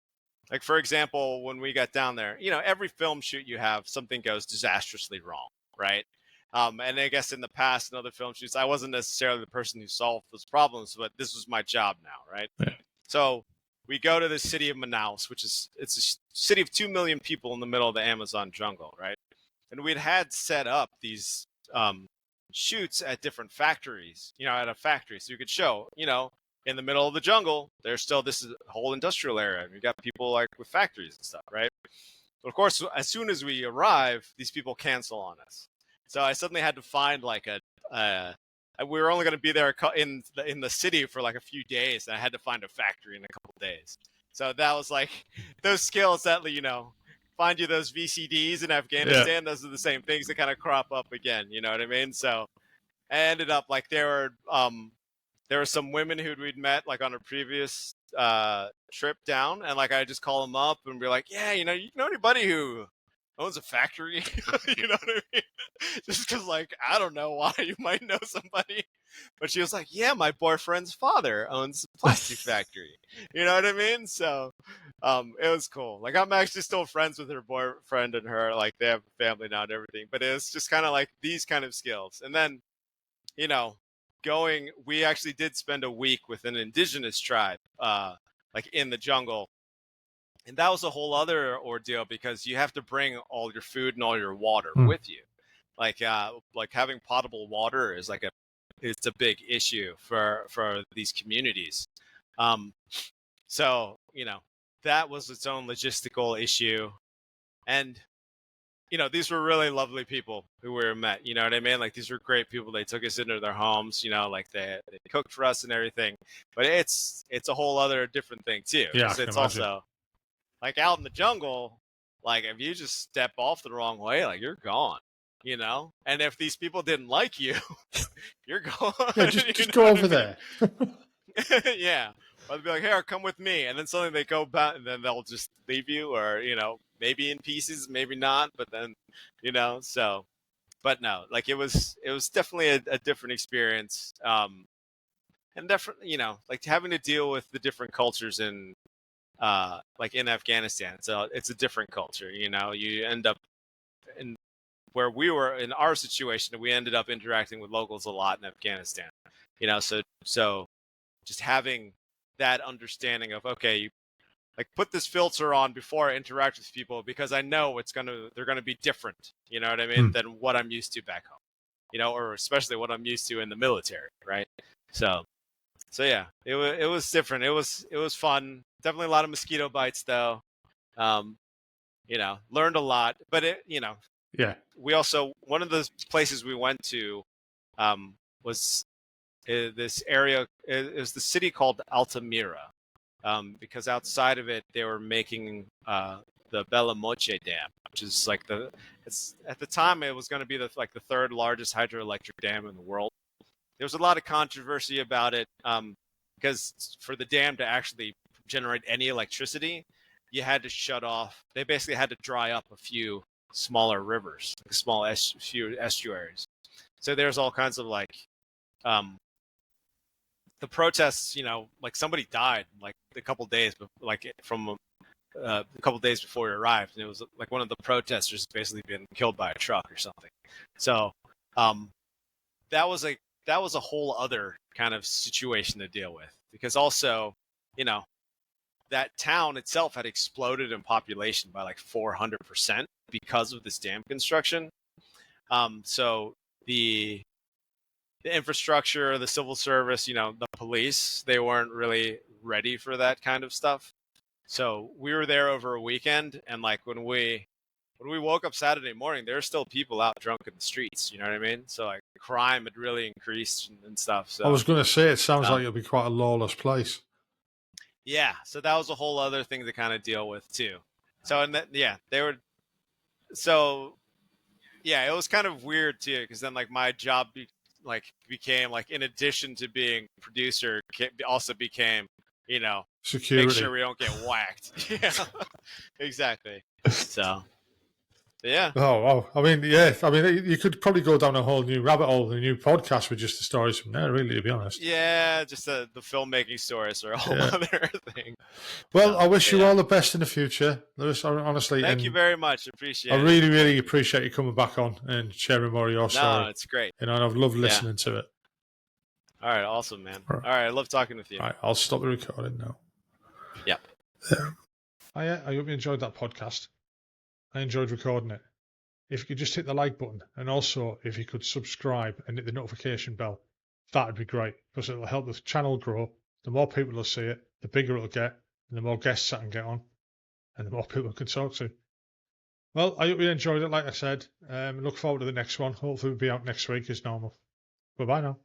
Speaker 2: like, for example, when we got down there, every film shoot you have, something goes disastrously wrong, right? And I guess in the past, in other film shoots, I wasn't necessarily the person who solved those problems, but this was my job now, right?
Speaker 1: Yeah.
Speaker 2: So we go to the city of Manaus, it's a city of 2 million people in the middle of the Amazon jungle, right? And we'd had set up these shoots at different factories, at a factory. So you could show, in the middle of the jungle, there's still this whole industrial area. And you got people like with factories and stuff, right? But of course, as soon as we arrive, these people cancel on us. So I suddenly had to find like we were only going to be there in the city for like a few days, and I had to find a factory in a couple of days. So that was like those skills that, find you those VCDs in Afghanistan. Yeah. Those are the same things that kind of crop up again. You know what I mean? So I ended up like there were some women who we'd met like on a previous trip down, and like I just call them up and be like, yeah, you know anybody who owns a factory? You know what I mean? Just because, like, I don't know why you might know somebody, but she was like, yeah, my boyfriend's father owns a plastic factory. You know what I mean? So it was cool. Like, I'm actually still friends with her boyfriend and her. Like, they have a family now and everything. But it's just kind of like these kind of skills. And then, we actually did spend a week with an indigenous tribe, like in the jungle. And that was a whole other ordeal because you have to bring all your food and all your water with you. Like having potable water is it's a big issue for these communities. So, that was its own logistical issue. And, these were really lovely people who we met, you know what I mean? Like, these were great people. They took us into their homes, like they cooked for us and everything. But it's a whole other different thing too.
Speaker 1: Yeah,
Speaker 2: it's also like out in the jungle, like if you just step off the wrong way, like you're gone, And if these people didn't like you, you're gone.
Speaker 1: Yeah, just go over there.
Speaker 2: Yeah. Or they'll be like, here, come with me. And then suddenly they go back and then they'll just leave you, or, maybe in pieces, maybe not. But then, so, but no, like it was definitely a different experience. And definitely, like having to deal with the different cultures in, like in Afghanistan. So it's a different culture, you end up in where we were in our situation, we ended up interacting with locals a lot in Afghanistan, so just having that understanding of, okay, you like put this filter on before I interact with people, because I know they're going to be different, you know what I mean, than what I'm used to back home, or especially what I'm used to in the military. Right. So yeah, it was different. It was fun. Definitely a lot of mosquito bites though. Learned a lot, but
Speaker 1: yeah.
Speaker 2: We also, one of the places we went to was this area. It was the city called Altamira, because outside of it they were making the Bella Moche Dam, which is like it's at the time it was going to be the third largest hydroelectric dam in the world. There was a lot of controversy about it, because for the dam to actually generate any electricity, you had to shut off. They basically had to dry up a few smaller rivers, few estuaries. So there's all kinds of the protests. Like somebody died like a couple days, from a couple days before we arrived, and it was like one of the protesters basically been killed by a truck or something. So that was a whole other kind of situation to deal with, because also, that town itself had exploded in population by like 400% because of this dam construction. So the infrastructure, the civil service, the police, they weren't really ready for that kind of stuff. So we were there over a weekend, and like when we woke up Saturday morning, there were still people out drunk in the streets. You know what I mean? So like crime had really increased and stuff. So
Speaker 1: I was going to say, it sounds like it'll be quite a lawless place.
Speaker 2: Yeah, so that was a whole other thing to kind of deal with too. So, and that, yeah, they were. So yeah, it was kind of weird too, because then like my job became like, in addition to being producer, also became, you know,
Speaker 1: Security.
Speaker 2: make sure we don't get whacked. Yeah, exactly. So yeah.
Speaker 1: Oh, wow. I mean, yeah. I mean, you could probably go down a whole new rabbit hole, a new podcast with just the stories from there, really, to be honest.
Speaker 2: Yeah, just the filmmaking stories are a whole other thing.
Speaker 1: Well,
Speaker 2: So,
Speaker 1: I wish you
Speaker 2: yeah.
Speaker 1: all the best in the future, Lewis, honestly.
Speaker 2: Thank
Speaker 1: and
Speaker 2: you very much. Appreciate
Speaker 1: I
Speaker 2: it.
Speaker 1: really, really appreciate you coming back on and sharing more of your story.
Speaker 2: No, it's great.
Speaker 1: And I've loved listening to it.
Speaker 2: All right, awesome, man.
Speaker 1: All
Speaker 2: All right, I love talking with you.
Speaker 1: right, I'll stop the recording now.
Speaker 2: Yep.
Speaker 1: There. I hope you enjoyed that podcast. I enjoyed recording it. If you could just hit the like button, and also if you could subscribe and hit the notification bell, that'd be great, because it'll help the channel grow. The more people will see it, the bigger it'll get, and the more guests I can get on, and the more people I can talk to. Well, I hope you enjoyed it, like I said. Look forward to the next one. Hopefully we'll be out next week as normal. Bye-bye now.